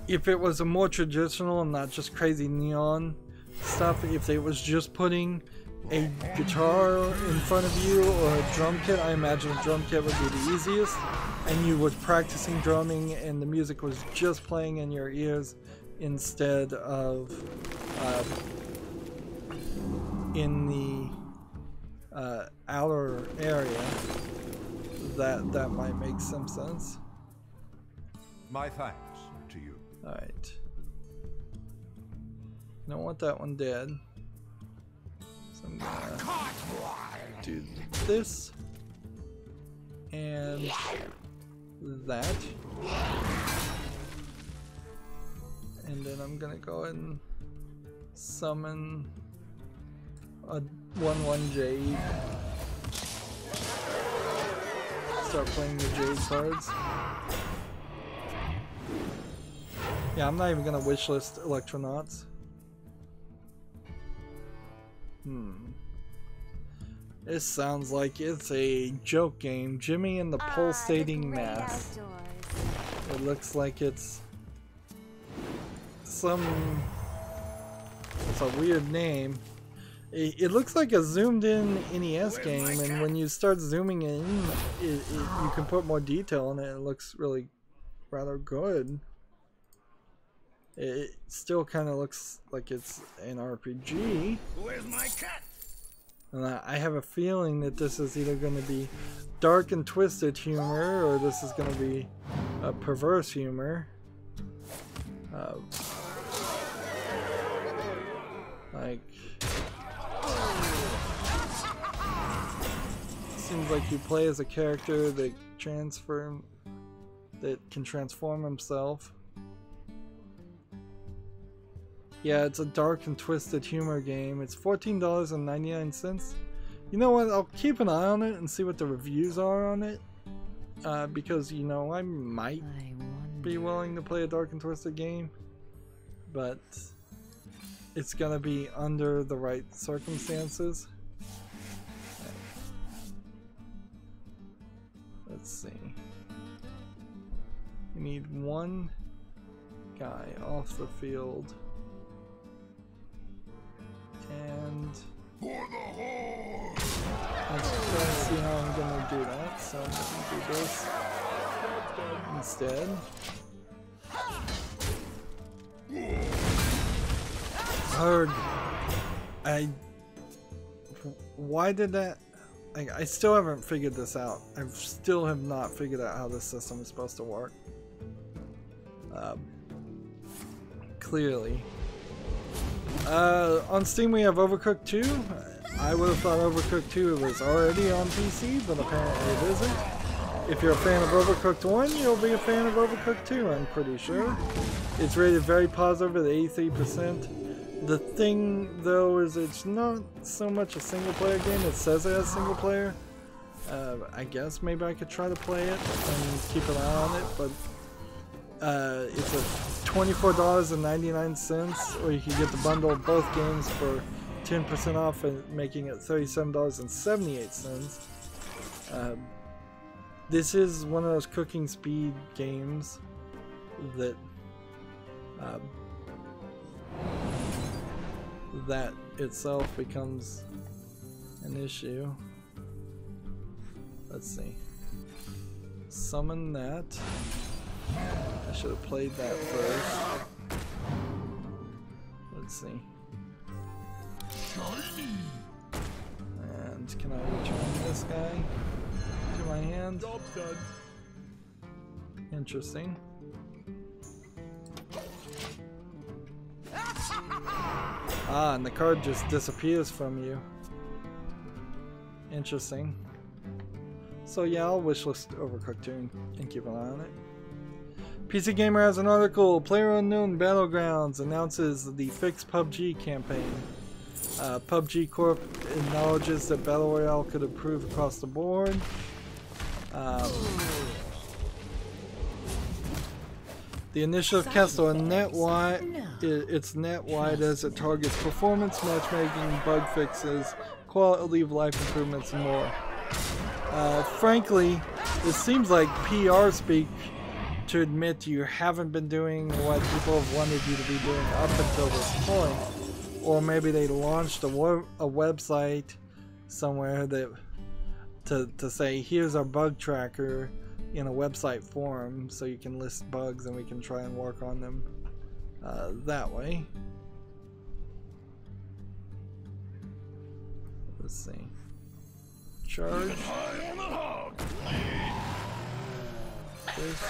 if it was a more traditional and not just crazy neon stuff, if it was just putting a guitar in front of you or a drum kit, I imagine a drum kit would be the easiest, and you were practicing drumming and the music was just playing in your ears instead of in the outer area. That might make some sense. My thanks to you. Alright. Don't want that one dead. So I'm gonna do this and that. And then I'm gonna go ahead and summon a 1/1 Jade. Start playing the Jade cards. Yeah, I'm not even gonna wishlist Electronauts. This sounds like it's a joke game. Jimmy and the Pulsating Mass. It looks like it's some... It's a weird name. It looks like a zoomed in NES game, and when you start zooming in, you can put more detail in it. It looks really rather good. It still kind of looks like it's an RPG. Where's my cat? And I have a feeling that this is either going to be dark and twisted humor, or this is going to be a perverse humor. Like, seems like you play as a character that can transform himself. Yeah, it's a dark and twisted humor game. It's $14.99. You know what? I'll keep an eye on it and see what the reviews are on it. Because, you know, I might be willing to play a dark and twisted game. But it's gonna be under the right circumstances. Let's see. We need one guy off the field. And For the horse! let's try and see how I'm gonna do that. So I'm gonna do this instead. Hard. Why did that? I still haven't figured this out. I still have not figured out how this system is supposed to work. Clearly. On Steam we have Overcooked 2. I would have thought Overcooked 2 was already on PC, but apparently it isn't. If you're a fan of Overcooked 1, you'll be a fan of Overcooked 2, I'm pretty sure. It's rated very positive at 83%. The thing, though, is it's not so much a single-player game. It says it has single-player. I guess maybe I could try to play it and keep an eye on it, but it's a $24.99, or you can get the bundle of both games for 10% off and making it $37.78. This is one of those cooking speed games that that itself becomes an issue. Let's see. Summon that. I should have played that first. Let's see. And can I return this guy to my hand? Interesting. Ah, and the card just disappears from you. Interesting. So yeah, I'll wishlist Overcooked 2 and keep an eye on it. PC Gamer has an article. PlayerUnknown Battlegrounds announces the fixed PUBG campaign. PUBG Corp acknowledges that Battle Royale could improve across the board. The initiative casts on it's net-wide as it targets performance, matchmaking, bug fixes, quality of life improvements, and more. Frankly, it seems like PR speak to admit you haven't been doing what people have wanted you to be doing up until this point. Or maybe they launched a website somewhere that to say, here's our bug tracker in a website form so you can list bugs and we can try and work on them that way. Let's see. Charge. This.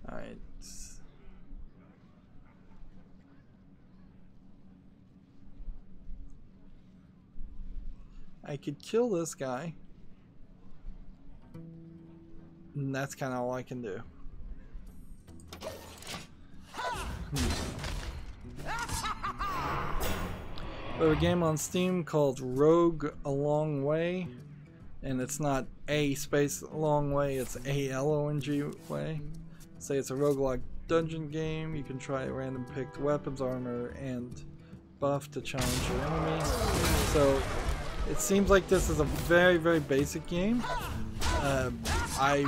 Alright. I could kill this guy. And that's kind of all I can do. We have a game on Steam called Rogue A Long Way. And it's not A space long way, it's A-L-O-N-G way. Say it's a roguelike dungeon game. You can try random picked weapons, armor, and buff to challenge your enemy. So it seems like this is a very, very basic game. I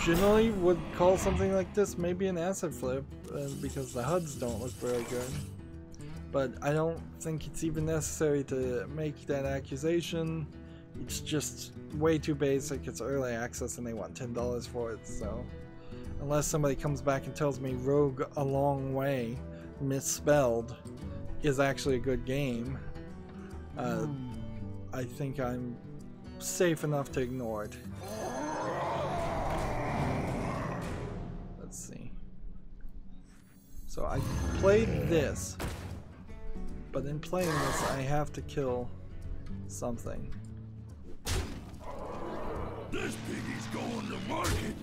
generally would call something like this maybe an asset flip because the HUDs don't look very good. But I don't think it's even necessary to make that accusation. It's just way too basic. It's early access and they want $10 for it, so unless somebody comes back and tells me Rogue A Long Way misspelled is actually a good game, I think I'm safe enough to ignore it. Let's see. So I played this, but in playing this I have to kill something. This piggy's going to market.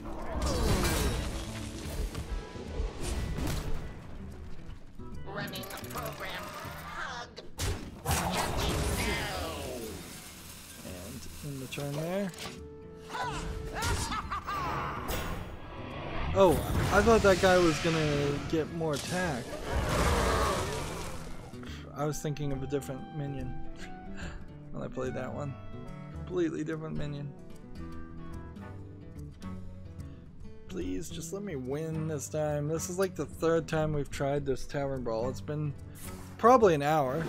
Running the program. Hug. And in the turn there. Oh, I thought that guy was gonna get more attack. I was thinking of a different minion when I played that one. Completely different minion. Please, just let me win this time. This is like the third time we've tried this Tavern Brawl. It's been probably an hour.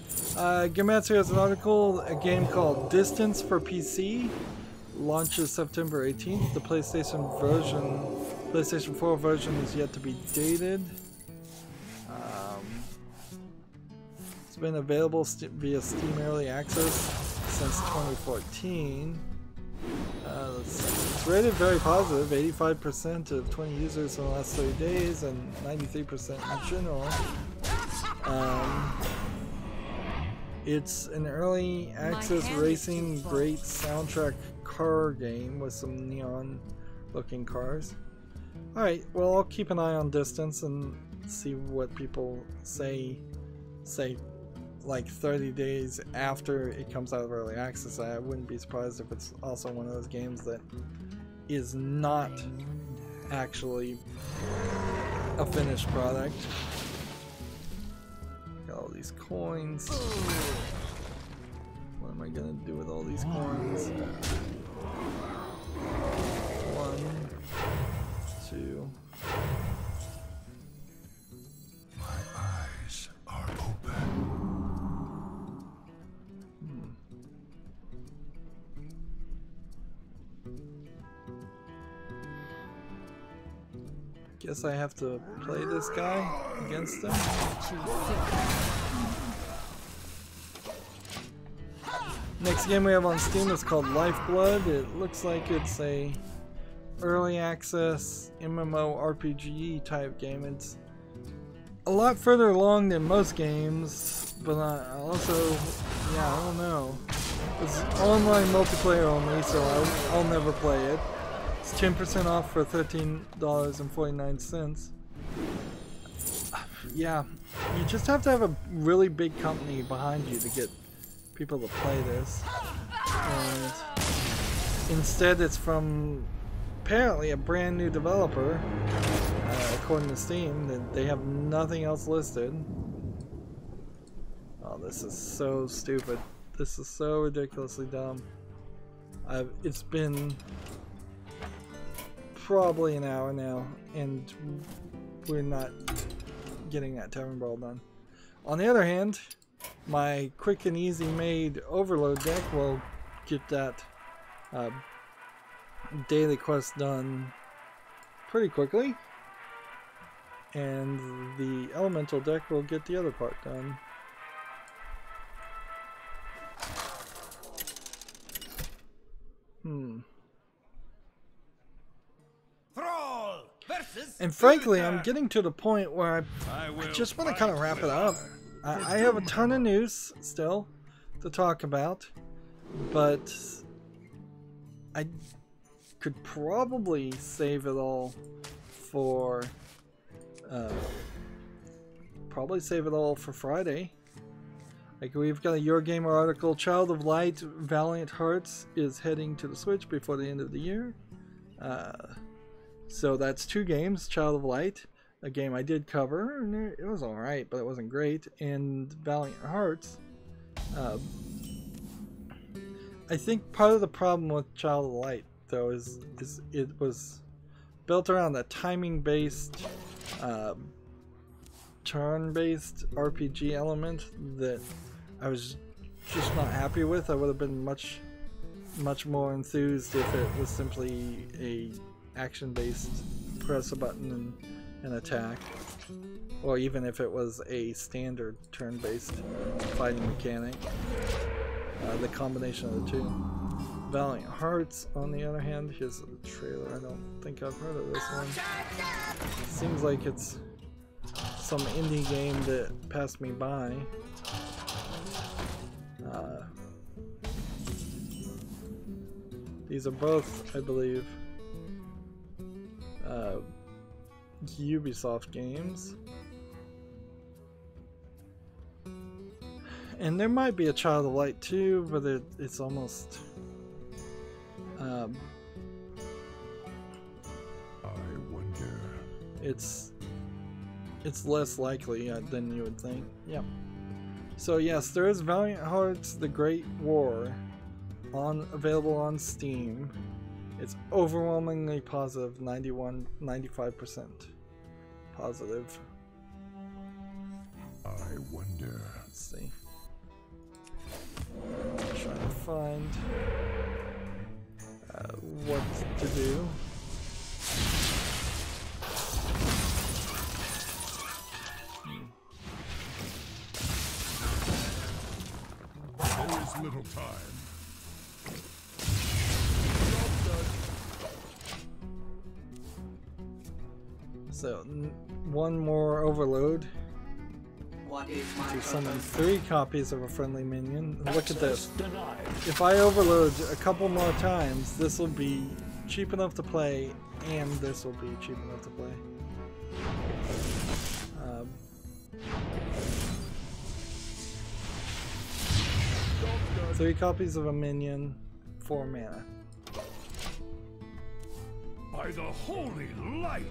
Gamatsu has an article, a game called Distance for PC. Launches September 18th. The PlayStation 4 version is yet to be dated. It's been available via Steam Early Access since 2014. It's rated very positive, 85% of 20 users in the last 30 days and 93% in general. It's an early access racing, great soundtrack car game with some neon looking cars. Alright, well I'll keep an eye on distance and see what people say like 30 days after it comes out of early access. I wouldn't be surprised if it's also one of those games that is not actually a finished product. Got all these coins. What am I gonna do with all these coins? 1, 2. My eyes are open. Guess I have to play this guy against him. Next game we have on Steam is called Lifeblood. It looks like it's a early access MMO RPG type game. It's a lot further along than most games, but also, yeah, I don't know. It's online multiplayer only, so I'll never play it. It's 10% off for $13.49. Yeah, you just have to have a really big company behind you to get people to play this. And instead it's from apparently a brand new developer, according to Steam, that they have nothing else listed. Oh, this is so stupid. This is so ridiculously dumb. It's been probably an hour now, and we're not getting that Tavern Brawl done. On the other hand, my quick and easy made overload deck will get that daily quest done pretty quickly, and the elemental deck will get the other part done. And frankly, I'm getting to the point where I just want to kind of wrap it up. I have a ton of news still to talk about, but I could probably save it all for Friday. Like, we've got a Your Gamer article. Child of Light Valiant Hearts is heading to the Switch before the end of the year. So that's 2 games. Child of Light, a game I did cover, and it was alright, but it wasn't great. And Valiant Hearts. I think part of the problem with Child of Light, though, is it was built around a timing-based, turn-based RPG element that I was just not happy with. I would have been much more enthused if it was simply a action-based press a button and attack, or even if it was a standard turn-based fighting mechanic. The combination of the two. Valiant Hearts, on the other hand, here's a trailer. I don't think I've heard of this one. Seems like it's some indie game that passed me by. These are both, I believe, Ubisoft games. And there might be a Child of Light too, but it's almost I wonder. It's less likely than you would think. Yep. So yes, there is Valiant Hearts: The Great War available on Steam. It's overwhelmingly positive, 95% positive. I wonder. Let's see. Trying to find what to do. There is little time. So one more overload to summon 3 copies of a friendly minion. Look at this. If I overload a couple more times, this will be cheap enough to play, and this will be cheap enough to play. 3 copies of a minion, 4 mana. By the holy light!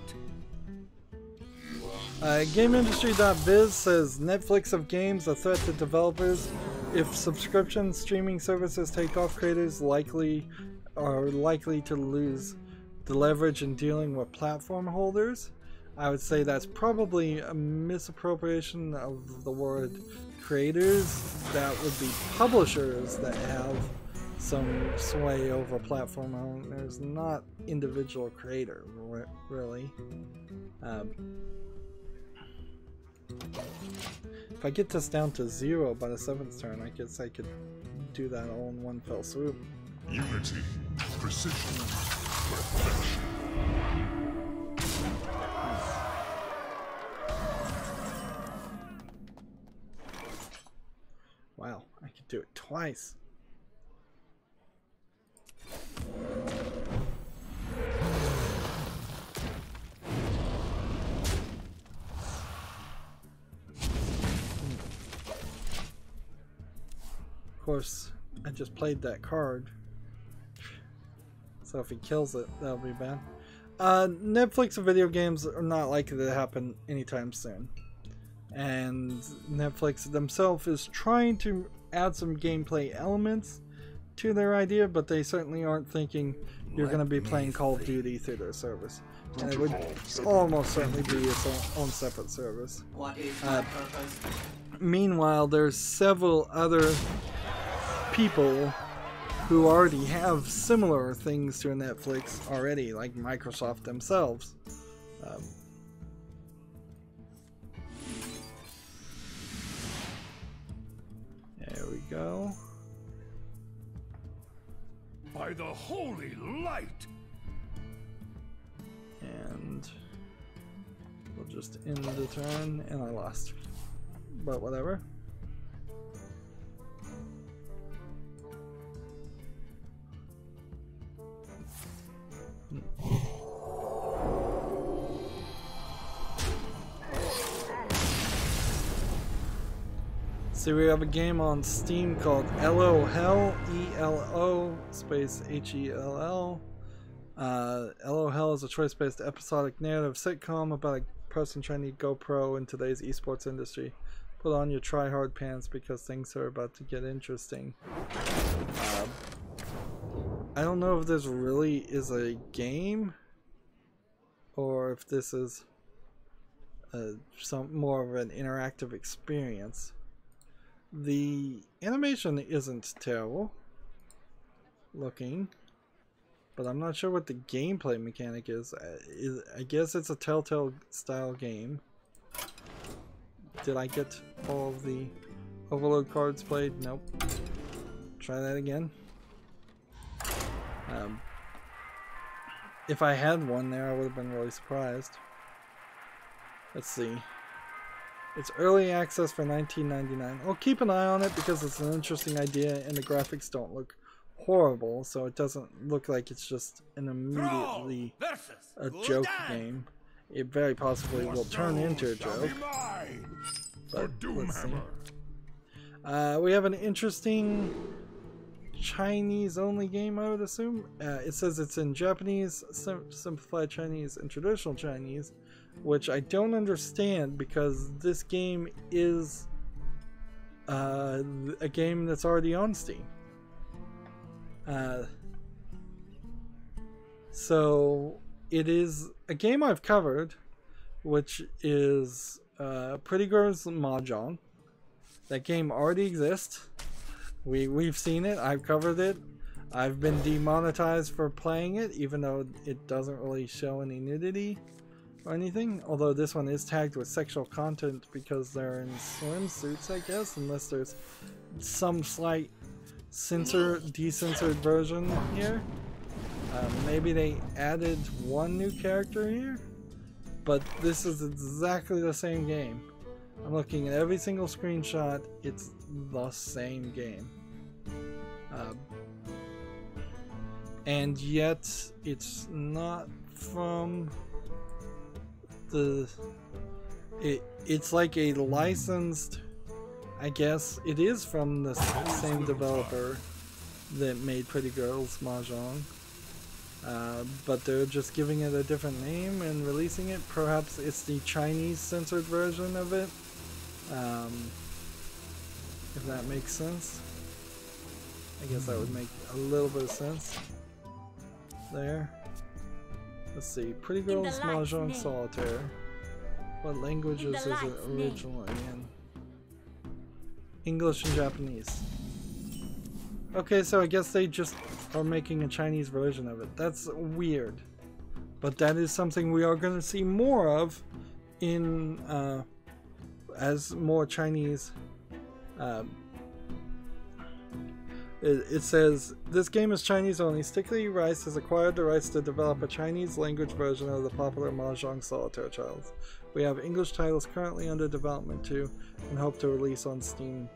GameIndustry.biz says Netflix of games a threat to developers. If subscription streaming services take off, creators are likely to lose the leverage in dealing with platform holders. I would say that's probably a misappropriation of the word creators. That would be publishers that have some sway over platform owners, not individual creator, really. If I get this down to 0 by the 7th turn, I guess I could do that all in one fell swoop. Unity, precision, perfection. Wow, I could do it twice. Of course, I just played that card, so if he kills it, that'll be bad. Netflix of video games are not likely to happen anytime soon, and Netflix themselves is trying to add some gameplay elements to their idea, but they certainly aren't thinking you're going to be playing Call of Duty through their service, and it would almost certainly be its own separate service. Meanwhile, there's several other people who already have similar things to Netflix already, like Microsoft themselves. There we go. By the holy light! And we'll just end the turn, and I lost. But whatever. See, we have a game on Steam called Elo Hell, E-L-O space H-E-L-L. Elo Hell is a choice-based episodic narrative sitcom about a person trying to go pro in today's esports industry. Put on your try-hard pants because things are about to get interesting. I don't know if this really is a game, or if this is some more of an interactive experience. The animation isn't terrible looking, but I'm not sure what the gameplay mechanic is. I guess it's a Telltale style game. Did I get all of the overload cards played? Nope. Try that again. If I had one there, I would have been really surprised. Let's see. It's early access for $19.99. I'll keep an eye on it because it's an interesting idea and the graphics don't look horrible, so it doesn't look like it's just an immediately a joke game. It very possibly will turn into a joke. But let's see. We have an interesting Chinese-only game, I would assume. It says it's in Japanese, simplified Chinese, and traditional Chinese, which I don't understand because this game is a game that's already on Steam. So it is a game I've covered, which is Pretty Girls Mahjong. That game already exists. We've seen it. I've covered it. I've been demonetized for playing it, even though it doesn't really show any nudity or anything. Although this one is tagged with sexual content because they're in swimsuits, I guess, unless there's some slight decensored version here. Maybe they added one new character here. but this is exactly the same game. I'm looking at every single screenshot. It's the same game. And yet it's not from the... It's like a licensed... I guess it is from the same developer that made Pretty Girls Mahjong. But they're just giving it a different name and releasing it. Perhaps it's the Chinese censored version of it. If that makes sense. I guess that would make a little bit of sense. There. Let's see. Pretty Girls Mahjong Solitaire. What languages is it originally in? English and Japanese. Okay, so I guess they just are making a Chinese version of it. That's weird. But that is something we are going to see more of in as more Chinese. It says, this game is Chinese only. Sticky Rice has acquired the rights to develop a Chinese language version of the popular Mahjong Solitaire titles. We have English titles currently under development too, and hope to release on Steam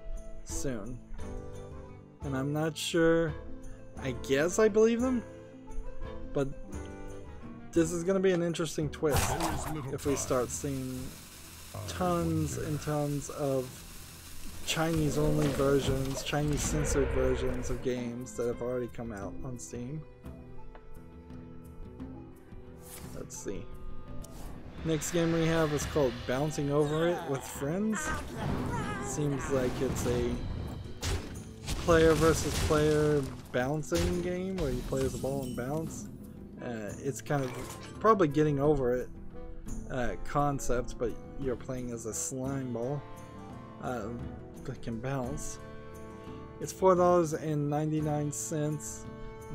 soon. And I'm not sure, I guess I believe them, but this is going to be an interesting twist if we start seeing tons and tons of Chinese only versions, Chinese censored versions of games that have already come out on Steam. Let's see. Next game we have is called Bouncing Over It with Friends. Seems like it's a player versus player bouncing game where you play as a ball and bounce. It's kind of probably getting over it concept, but you're playing as a slime ball that can bounce. It's $4.99.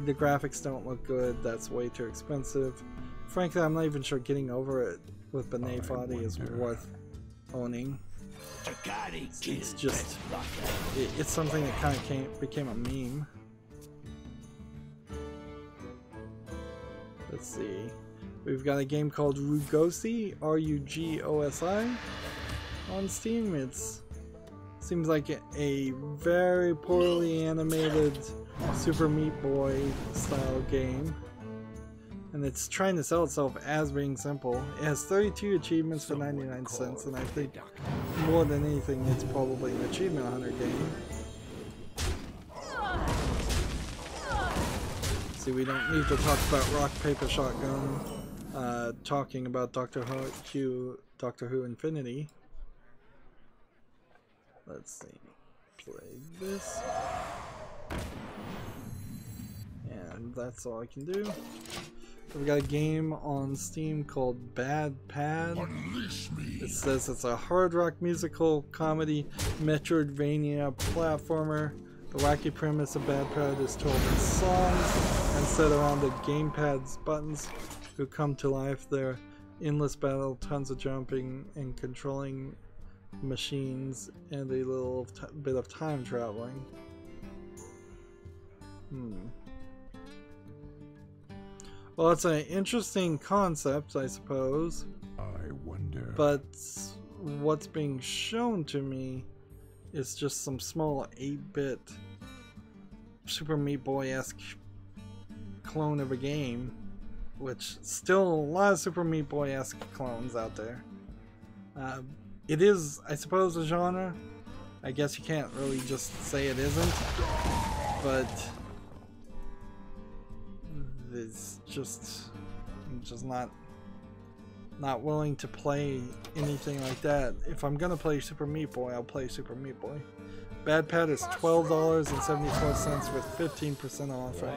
The graphics don't look good. That's way too expensive. Frankly, I'm not even sure getting over it with Benet Fadi is worth owning. It's just, it's something that kind of became a meme. Let's see. We've got a game called Rugosi, R-U-G-O-S-I, on Steam. Seems like a very poorly animated Super Meat Boy style game. And it's trying to sell itself as being simple. It has 32 achievements for 99 cents, and I think more than anything it's probably an achievement hunter game. See, we don't need to talk about Rock, Paper, Shotgun, talking about Doctor Who Infinity. Let's see. Play this. And that's all I can do. We've got a game on Steam called Bad Pad. It says it's a hard rock musical comedy Metroidvania platformer. The wacky premise of Bad Pad is told in songs and set around the gamepad's buttons who come to life. They're endless battle, tons of jumping and controlling machines, and a little bit of time traveling. Well, it's an interesting concept, I suppose. I wonder. But what's being shown to me is just some small 8-bit Super Meat Boy-esque clone of a game, which still a lot of Super Meat Boy-esque clones out there. It is, I suppose, a genre. I guess you can't really just say it isn't, but it's just, I'm just not willing to play anything like that. If I'm gonna play Super Meat Boy, I'll play Super Meat Boy. Bad Pad is $12.74 with 15% off right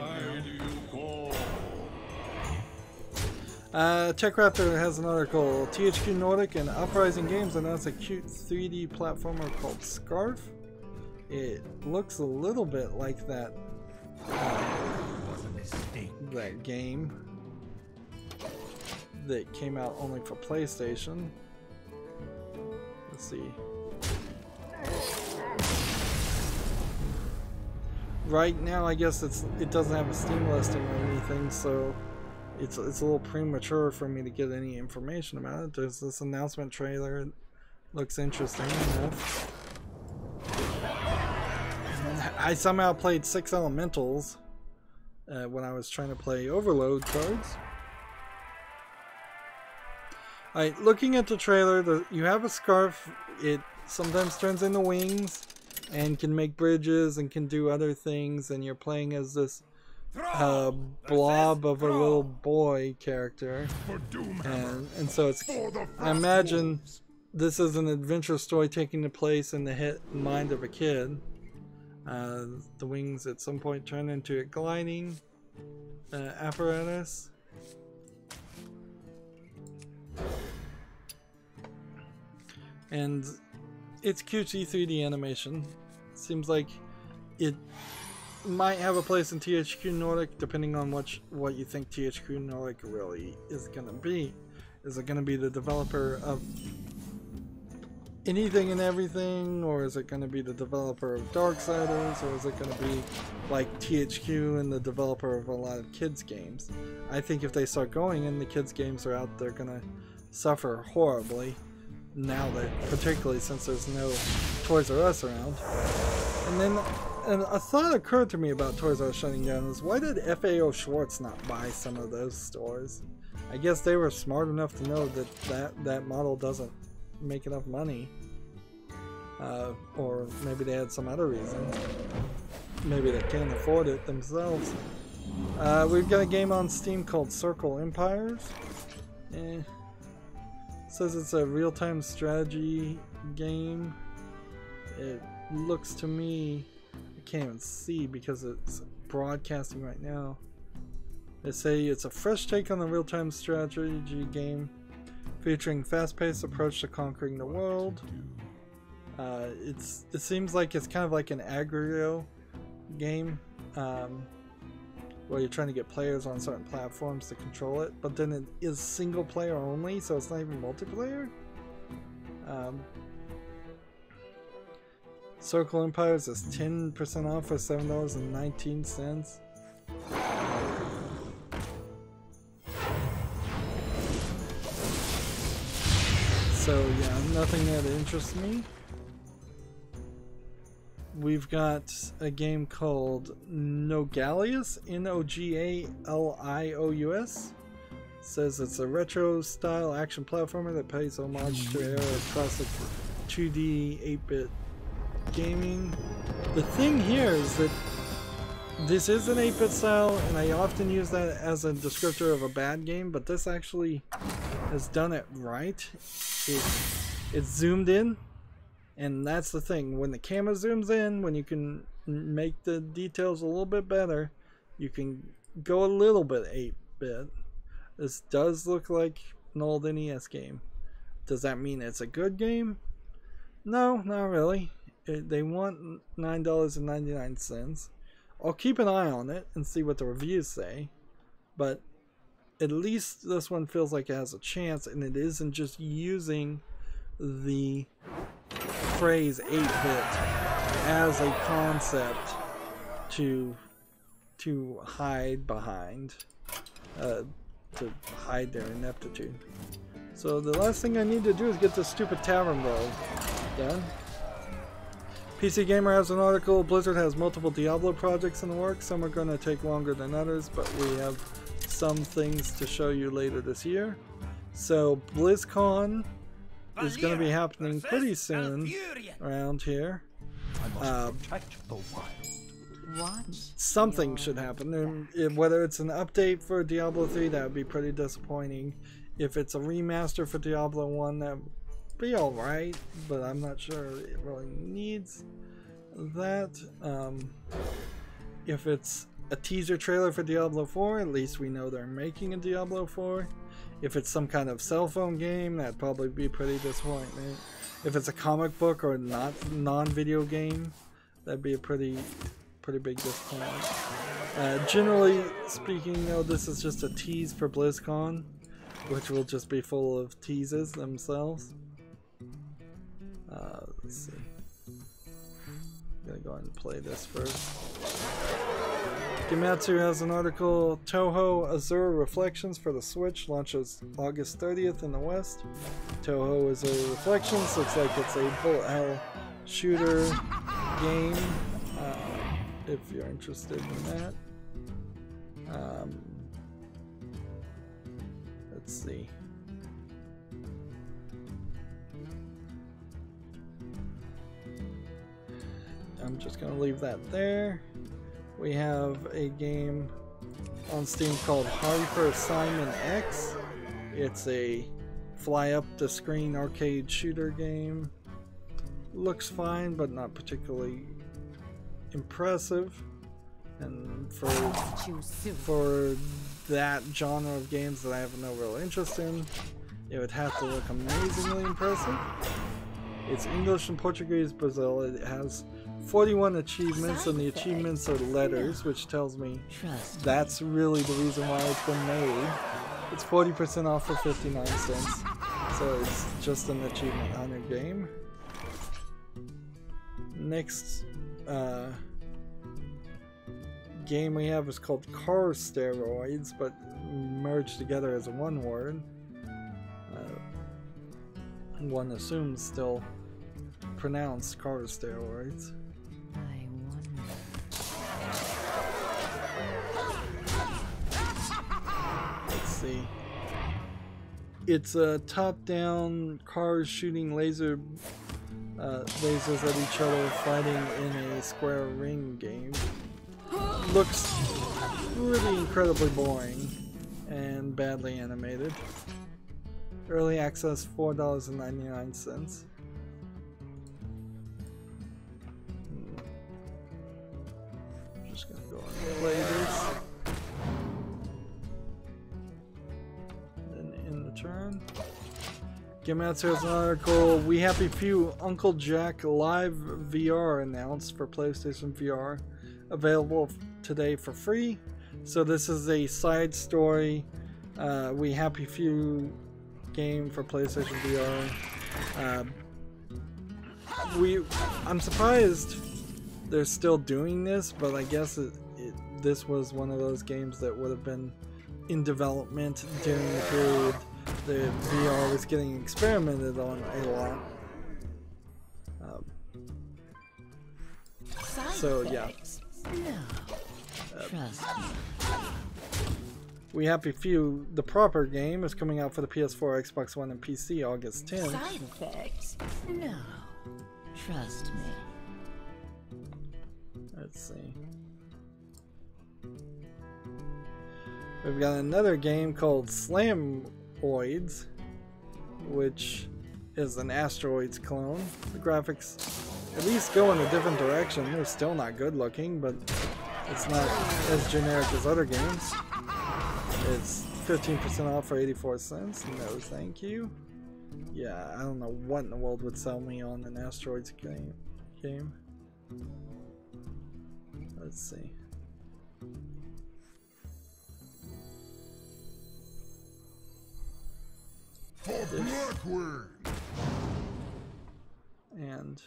now. TechRaptor has an article. THQ Nordic and Uprising Games announced a cute 3D platformer called Scarf. It looks a little bit like that game that came out only for PlayStation. Let's see. Right now, I guess it doesn't have a Steam listing or anything, so it's a little premature for me to get any information about it. There's this announcement trailer. It looks interesting enough. I somehow played 6 elementals when I was trying to play overload cards. Alright, looking at the trailer, you have a scarf. It sometimes turns into wings and can make bridges and can do other things, and you're playing as this blob of a little boy character. And so it's, I imagine this is an adventure story taking place in the mind of a kid. The wings at some point turn into a gliding apparatus. And it's cutesy 3D animation. Seems like it might have a place in THQ Nordic, depending on what you think THQ Nordic really is going to be. Is it going to be the developer of anything and everything, or is it going to be the developer of Darksiders, or is it going to be like THQ and the developer of a lot of kids games? I think if they start going and the kids games are out, they're going to suffer horribly. Now that, particularly since there's no Toys R Us around. And then a thought occurred to me about Toys R Us shutting down is, why did FAO Schwartz not buy some of those stores? I guess they were smart enough to know that model doesn't make enough money. Or maybe they had some other reason. Maybe they can't afford it themselves. We've got a game on Steam called Circle Empires. Says it's a real-time strategy game. It looks to me, I can't even see because it's broadcasting right now. They say it's a fresh take on the real-time strategy game featuring fast-paced approach to conquering the world. It seems like it's kind of like an aggregate game where you're trying to get players on certain platforms to control it, but then it is single player only, so it's not even multiplayer. Circle Empires is 10% off for $7.19. So yeah, nothing that interests me. We've got a game called Nogalious, Nogalious. Says it's a retro style action platformer that pays homage to era of classic 2D 8-bit gaming. The thing here is that this is an 8-bit style, and I often use that as a descriptor of a bad game, but this actually has done it right. It's zoomed in. And that's the thing, when the camera zooms in, when you can make the details a little bit better, you can go a little bit 8-bit. This does look like an old NES game. Does that mean it's a good game? No, not really. They want $9.99. I'll keep an eye on it and see what the reviews say, but at least this one feels like it has a chance, and it isn't just using the phrase 8-bit as a concept to hide behind, to hide their ineptitude. So the last thing I need to do is get this stupid tavern brawl done. PC Gamer has an article. Blizzard has multiple Diablo projects in the works. Some are going to take longer than others, but we have some things to show you later this year. So BlizzCon is going to be happening pretty soon around here. Something should happen. And whether it's an update for Diablo 3, that would be pretty disappointing. If it's a remaster for Diablo 1, that would be alright, but I'm not sure it really needs that. If it's a teaser trailer for Diablo 4, at least we know they're making a Diablo 4. If it's some kind of cell phone game, that'd probably be pretty disappointing. If it's a comic book or non-video game, that'd be a pretty big disappointment. Generally speaking, though, this is just a tease for BlizzCon, which will just be full of teases themselves. Let's see. I'm gonna go ahead and play this first. Gematsu has an article. Toho Azure Reflections for the Switch launches August 30th in the West. Toho Azure Reflections looks like it's a bullet hell shooter game. If you're interested in that. Let's see. I'm just gonna leave that there. We have a game on Steam called Hyper Simon X. It's a fly up the screen arcade shooter game. Looks fine, but not particularly impressive. And for that genre of games that I have no real interest in, it would have to look amazingly impressive. It's English and Portuguese Brazil. It has 41 achievements, and the achievements are letters, which tells me that's really the reason why it's been made. It's 40% off for 59 cents, so it's just an achievement hunter game. Next game we have is called Car Steroids, but merged together as one word. One assumes still pronounced car steroids. I wonder. Let's see. It's a top-down cars shooting lasers at each other, fighting in a square ring game. Looks really incredibly boring and badly animated. Early access $4.99. Just gonna go and play this. Then in the turn. Gematsu has an article. We Happy Few Uncle Jack Live VR announced for PlayStation VR. Available today for free. So this is a side story. We Happy Few game for PlayStation VR. I'm surprised they're still doing this, but I guess this was one of those games that would have been in development during the period that VR was getting experimented on a lot. So yeah. We Happy Few, the proper game, is coming out for the PS4, Xbox One, and PC August 10th. Side effects? No. Trust me. Let's see. We've got another game called Slamoids, which is an Asteroids clone. The graphics at least go in a different direction. They're still not good looking, but it's not as generic as other games. It's 15% off for 84 cents. No, thank you. Yeah, I don't know what in the world would sell me on an Asteroids game. Let's see. And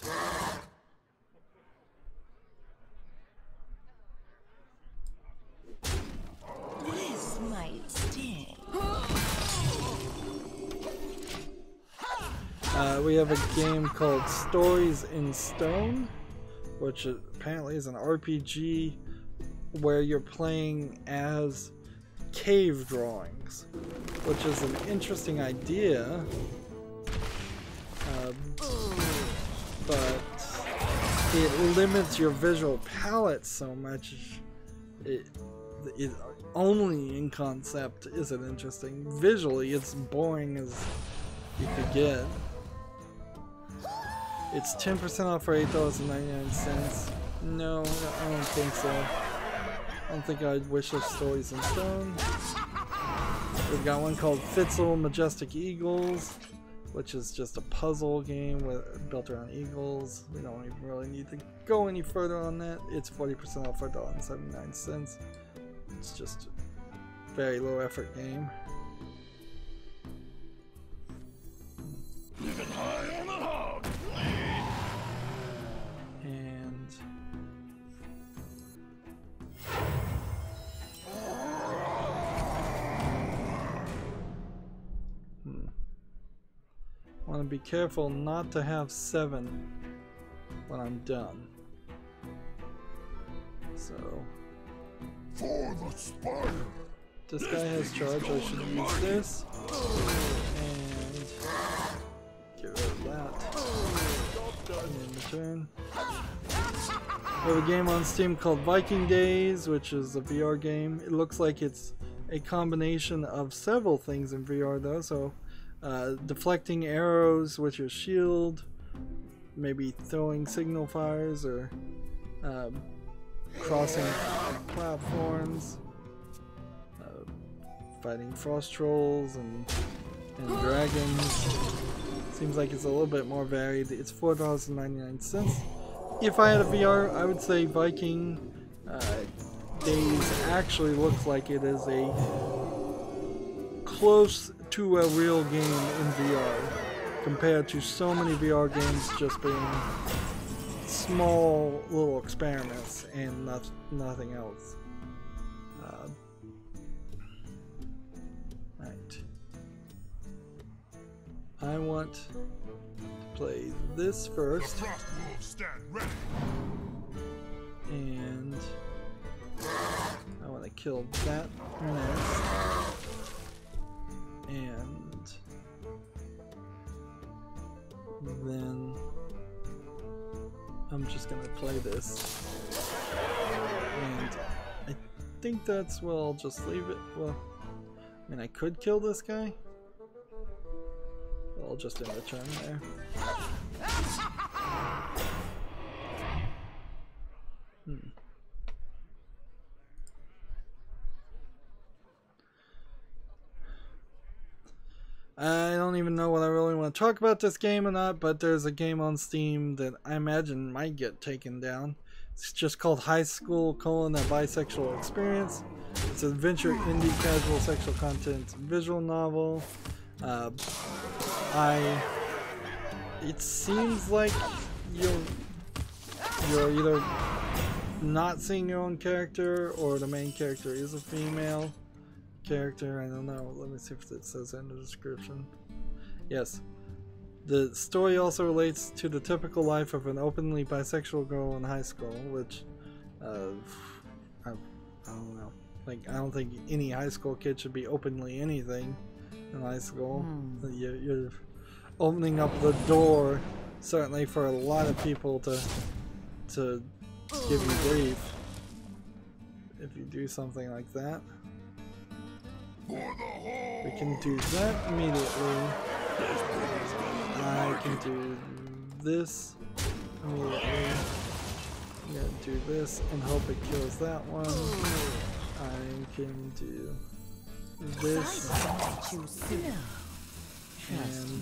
This might sting. we have a game called Stories in Stone, which apparently is an RPG where you're playing as cave drawings, which is an interesting idea, but it limits your visual palette so much. It only in concept is it interesting. Visually, it's boring as you could get. It's 10% off for $8.99. No, I don't think so. I don't think I'd wish of Stories in Stone. We've got one called Fitzel Majestic Eagles, which is just a puzzle game built around eagles. We don't even really need to go any further on that. It's 40% off for $1.79. It's just a very low effort game. Living high on the hog. And want to be careful not to have 7 when I'm done. So For the spider. this guy has charge. I should use this and get rid of that. And in return, we have a game on Steam called Viking Days, which is a VR game. It looks like it's a combination of several things in VR though. So deflecting arrows with your shield, maybe throwing signal fires, or crossing platforms, fighting frost trolls and dragons. Seems like it's a little bit more varied. It's $4.99. If I had a VR, I would say Viking Days actually looks like it is a close to a real game in VR, compared to so many VR games just being small little experiments and nothing else. Right. I want to play this first, Stand ready. and I want to kill that next, and then I'm just gonna play this, and I think that's well, I'll just leave it. Well, I mean, I could kill this guy. I'll just end the turn there. I don't even know what I really want to talk about this game or not, but there's a game on Steam that I imagine might get taken down. It's just called High School: A Bisexual Experience. It's an adventure, indie, casual, sexual content, visual novel. It seems like you're either not seeing your own character, or the main character is a female character. I don't know. Let me see if it says in the description. Yes. The story also relates to the typical life of an openly bisexual girl in high school, which I don't know. Like, I don't think any high school kid should be openly anything in high school. You're opening up the door, certainly, for a lot of people to give you grief if you do something like that. We can do that immediately. I can do this immediately. I'm gonna do this and hope it kills that one. I can do this and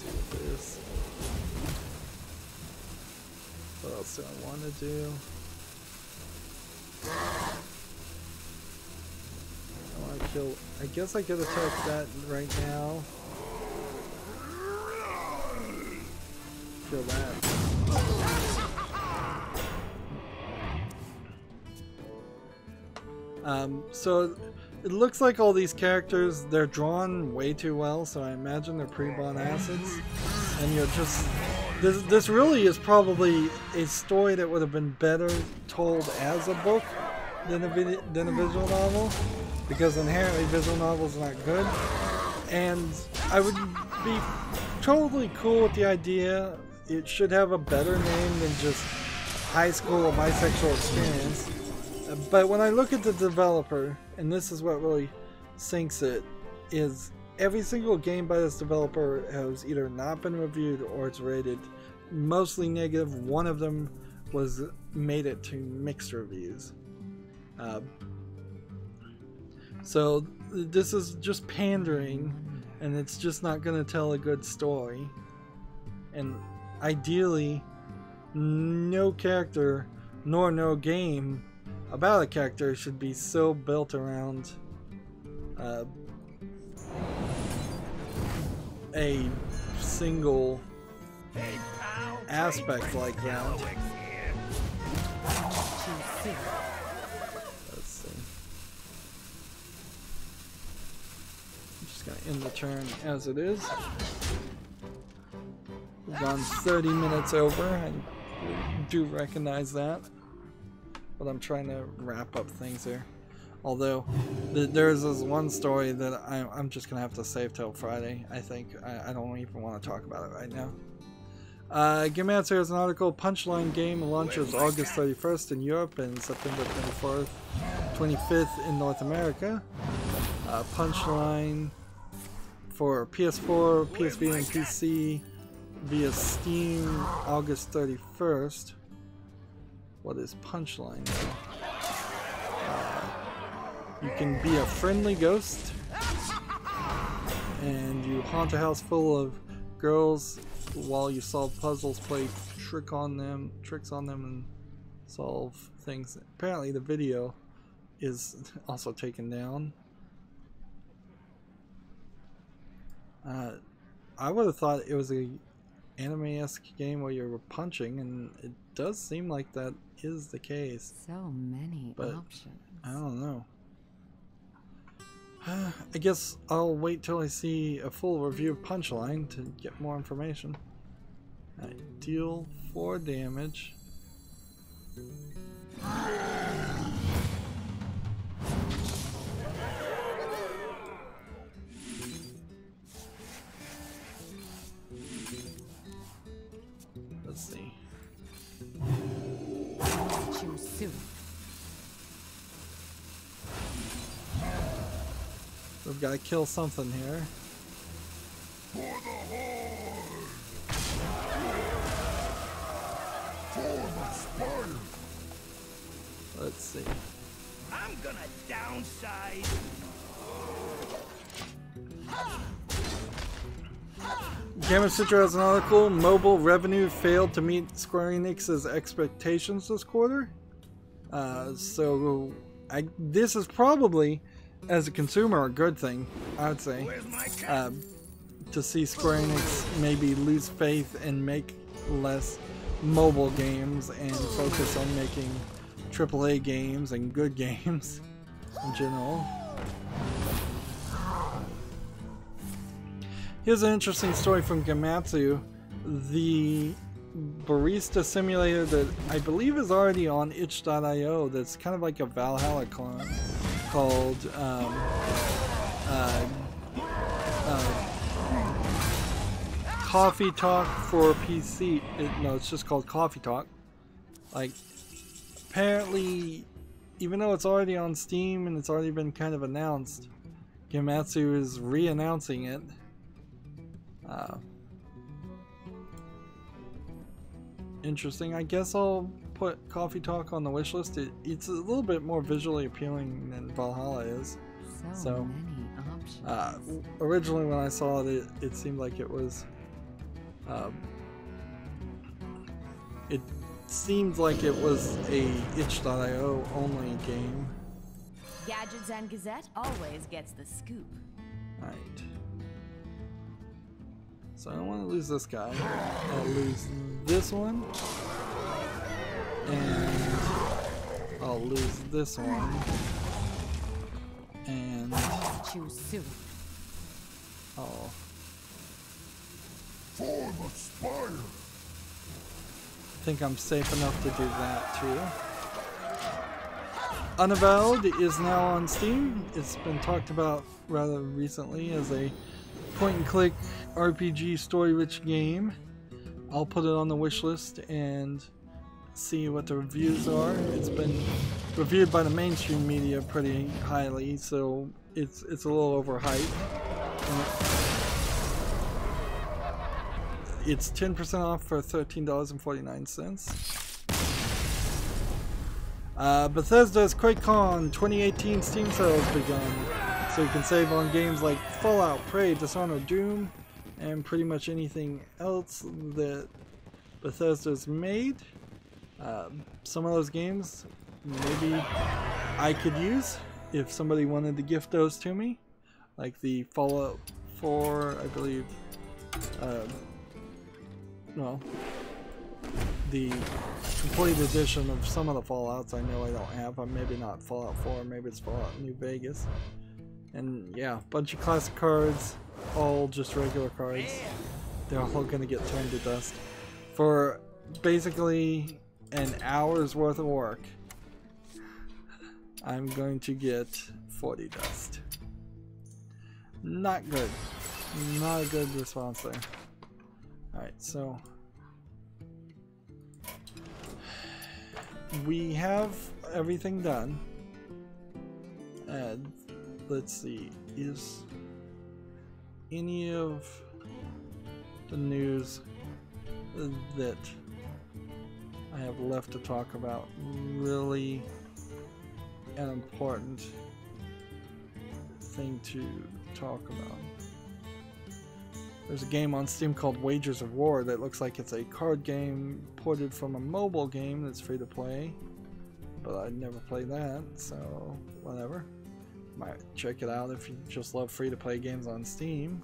do this. What else do I want to do? I want to kill. I guess I could attack that right now. Kill that. So it looks like all these characters, they're drawn way too well, so I imagine they're pre-bought assets. And you're just... This really is probably a story that would have been better told as a book than a visual novel, because inherently visual novels are not good. And I would be totally cool with the idea it should have a better name than just High School: A Bisexual Experience. But when I look at the developer, and this is what really sinks it, is every single game by this developer has either not been reviewed or it's rated mostly negative. One of them was made it to mixed reviews. So this is just pandering, and it's just not going to tell a good story. And ideally, no character nor no game about a character should be so built around a single aspect like that. Let's see. I'm just gonna end the turn as it is. gone 30 minutes over. I do recognize that. But I'm trying to wrap up things here. Although, there's this one story that I'm just going to have to save till Friday, I think. I don't even want to talk about it right now. Gematsu has an article, Punchline game launches August 31st in Europe and September 25th in North America. Punchline for PS4, PSV, and PC via Steam August 31st. What is Punchline? You can be a friendly ghost and you haunt a house full of girls while you solve puzzles, play tricks on them, and solve things. Apparently the video is also taken down. I would have thought it was a anime-esque game where you were punching, and it does seem like that is the case. So many but options. I don't know. I guess I'll wait till I see a full review of Punchline to get more information. Deal 4 damage. Let's see. Choose soon. We've got to kill something here. For the Horde! For the Spire! Let's see. I'm gonna downsize! Gamer Citra has an article, mobile revenue failed to meet Square Enix's expectations this quarter. This is probably, as a consumer, a good thing, I would say. To see Square Enix maybe lose faith and make less mobile games and focus on making AAA games and good games in general. Here's an interesting story from Gematsu. The barista simulator that I believe is already on itch.io that's kind of like a Valhalla clone called Coffee Talk for PC. No, it's just called Coffee Talk. Like, apparently, even though it's already on Steam and it's already been kind of announced, Gematsu is re-announcing it. Interesting. I guess I'll put Coffee Talk on the wish list. It's a little bit more visually appealing than Valhalla is. So many options. Originally when I saw it, it seemed like it was it seemed like it was a itch.io only game. Gadgets and Gazette always gets the scoop. Right. So I don't want to lose this guy. I'll lose this one. And I'll lose this one. And Choose soon. I'll... For the Spire! I think I'm safe enough to do that too. Unavowed is now on Steam. It's been talked about rather recently as a point-and-click RPG story-rich game. I'll put it on the wish list and see what the reviews are. It's been reviewed by the mainstream media pretty highly, so it's a little overhyped. It's 10% off for $13.49. Bethesda's QuakeCon 2018 Steam sales begun, so you can save on games like Fallout, Prey, Dishonored, Doom, and pretty much anything else that Bethesda's made. Some of those games maybe I could use if somebody wanted to gift those to me, like the Fallout 4, I believe. Well, the complete edition of some of the Fallouts I know I don't have. Maybe not Fallout 4, maybe it's Fallout New Vegas. And yeah, bunch of classic cards, all just regular cards. they're all gonna get turned to dust. For basically an hour's worth of work, I'm going to get 40 dust. Not good. Not a good response there. Alright, so we have everything done. And let's see, is any of the news that I have left to talk about really an important thing to talk about? There's a game on Steam called Wagers of War that looks like it's a card game ported from a mobile game that's free to play, but I'd never played that, so whatever. Might check it out if you just love free to play games on Steam.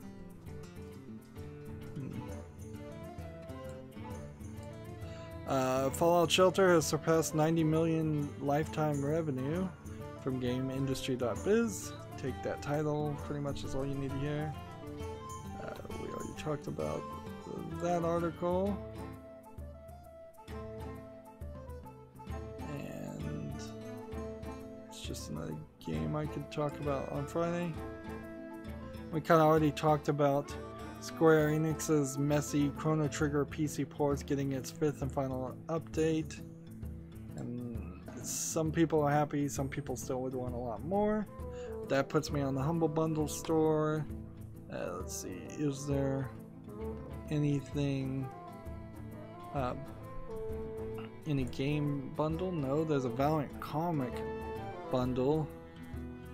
Fallout Shelter has surpassed 90 million lifetime revenue from GameIndustry.biz. Take that title, pretty much is all you need to hear. We already talked about that article. And it's just another game I could talk about on Friday. We kind of already talked about Square Enix's messy Chrono Trigger PC ports getting its 5th and final update. And some people are happy, some people still would want a lot more. That puts me on the Humble Bundle store. Let's see, is there anything, any game bundle? No, there's a Valiant comic bundle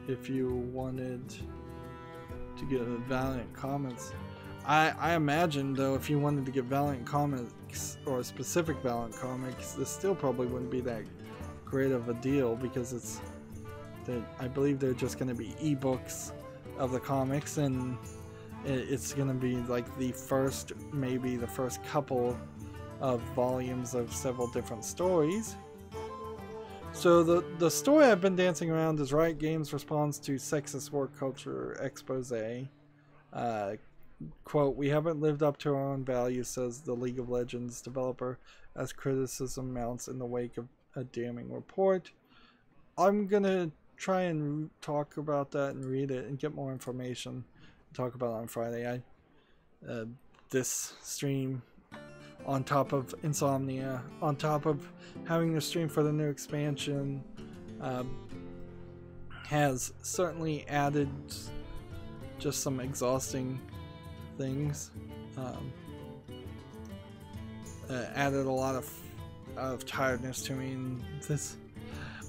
if you wanted to get a Valiant comics. I imagine though, if you wanted to get Valiant comics or a specific Valiant comics, this still probably wouldn't be that great of a deal, because it's I believe they're just going to be ebooks of the comics, and it's going to be like maybe the first couple of volumes of several different stories. So the story I've been dancing around is Riot Games responds to sexist work culture expose. Quote, "We haven't lived up to our own values," says the League of Legends developer, as criticism mounts in the wake of a damning report. I'm gonna try and talk about that and read it and get more information to talk about on Friday. This stream, on top of Insomnia, on top of having the stream for the new expansion, has certainly added just some exhausting things. Added a lot of tiredness to me, and this,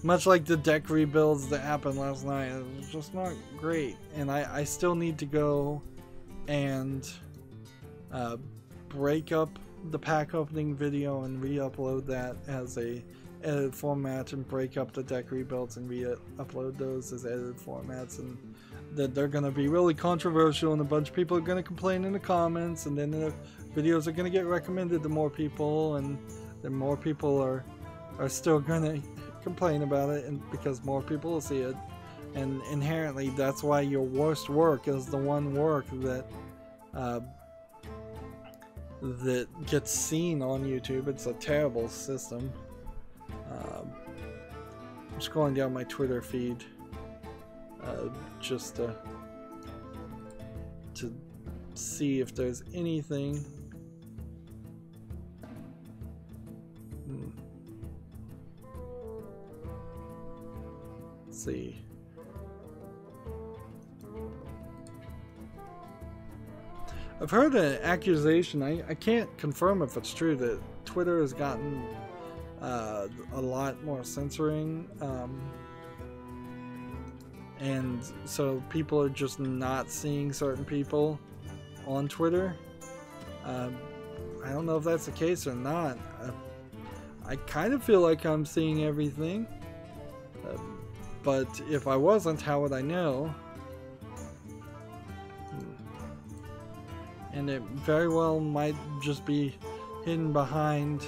much like the deck rebuilds that happened last night, it was just not great. And I still need to go and break up the pack opening video and re-upload that as a edited format, and break up the deck rebuilds and re-upload those as edited formats, and that they're going to be really controversial, and a bunch of people are going to complain in the comments, and then the videos are going to get recommended to more people, and then more people are still going to complain about it, and because more people will see it. And inherently, that's why your worst work is the one work that that gets seen on YouTube. It's a terrible system. I'm scrolling down my Twitter feed just to see if there's anything. Let's see. I've heard an accusation, I can't confirm if it's true, that Twitter has gotten a lot more censoring, and so people are just not seeing certain people on Twitter. I don't know if that's the case or not. I kind of feel like I'm seeing everything, but if I wasn't, how would I know? And it very well might just be hidden behind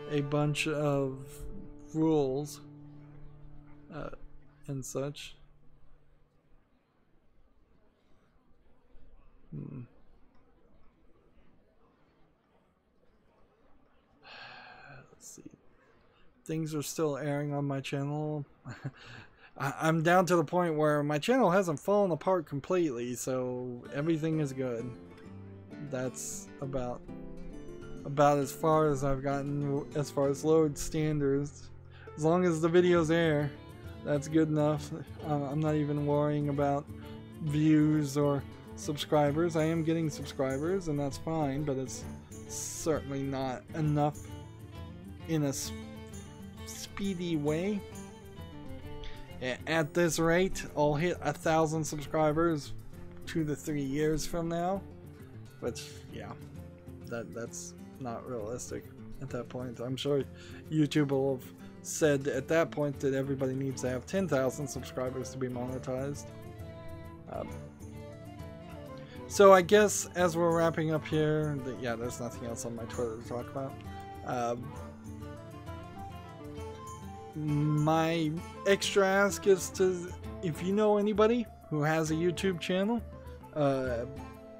a bunch of rules and such. things are still airing on my channel. I'm down to the point where my channel hasn't fallen apart completely, so everything is good. That's about as far as I've gotten as far as load standards. As long as the videos air, that's good enough. I'm not even worrying about views or subscribers. I am getting subscribers, and that's fine, but it's certainly not enough in a speedy way. At this rate, I'll hit 1,000 subscribers 2 to 3 years from now, which, yeah, that's not realistic at that point. I'm sure YouTube will have said at that point that everybody needs to have 10,000 subscribers to be monetized. So I guess as we're wrapping up here, yeah, there's nothing else on my Twitter to talk about. My extra ask is to, if you know anybody who has a YouTube channel,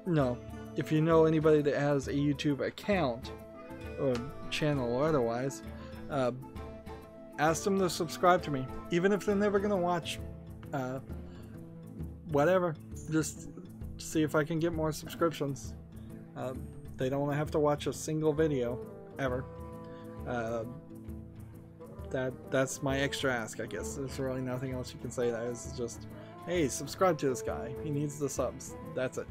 no, if you know anybody that has a YouTube account or channel or otherwise, ask them to subscribe to me, even if they're never gonna watch whatever. Just see if I can get more subscriptions. They don't have to watch a single video ever. That's my extra ask, I guess. There's really nothing else you can say. That is just, hey, subscribe to this guy. He needs the subs. That's it.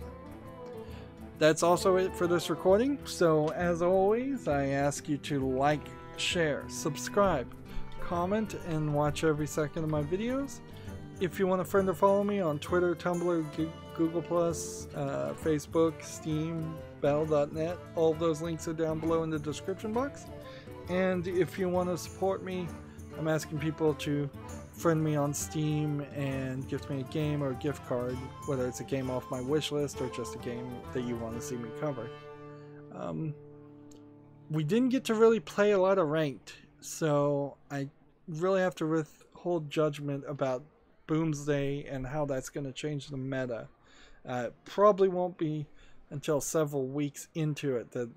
That's also it for this recording. So as always, I ask you to like, share, subscribe, comment, and watch every second of my videos. If you want a friend or follow me on Twitter, Tumblr, Google+, Facebook, Steam, Battle.net, all of those links are down below in the description box. And if you want to support me, I'm asking people to friend me on Steam and gift me a game or a gift card, whether it's a game off my wish list or just a game that you want to see me cover. We didn't get to really play a lot of ranked, so I really have to withhold judgment about Boomsday and how that's going to change the meta. Probably won't be until several weeks into it that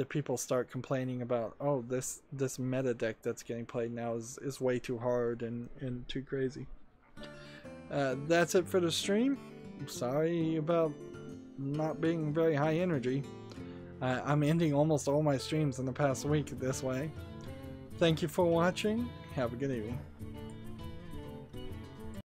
people start complaining about, oh, this meta deck that's getting played now is way too hard and too crazy. That's it for the stream. I'm sorry about not being very high energy. I'm ending almost all my streams in the past week this way. Thank you for watching. Have a good evening.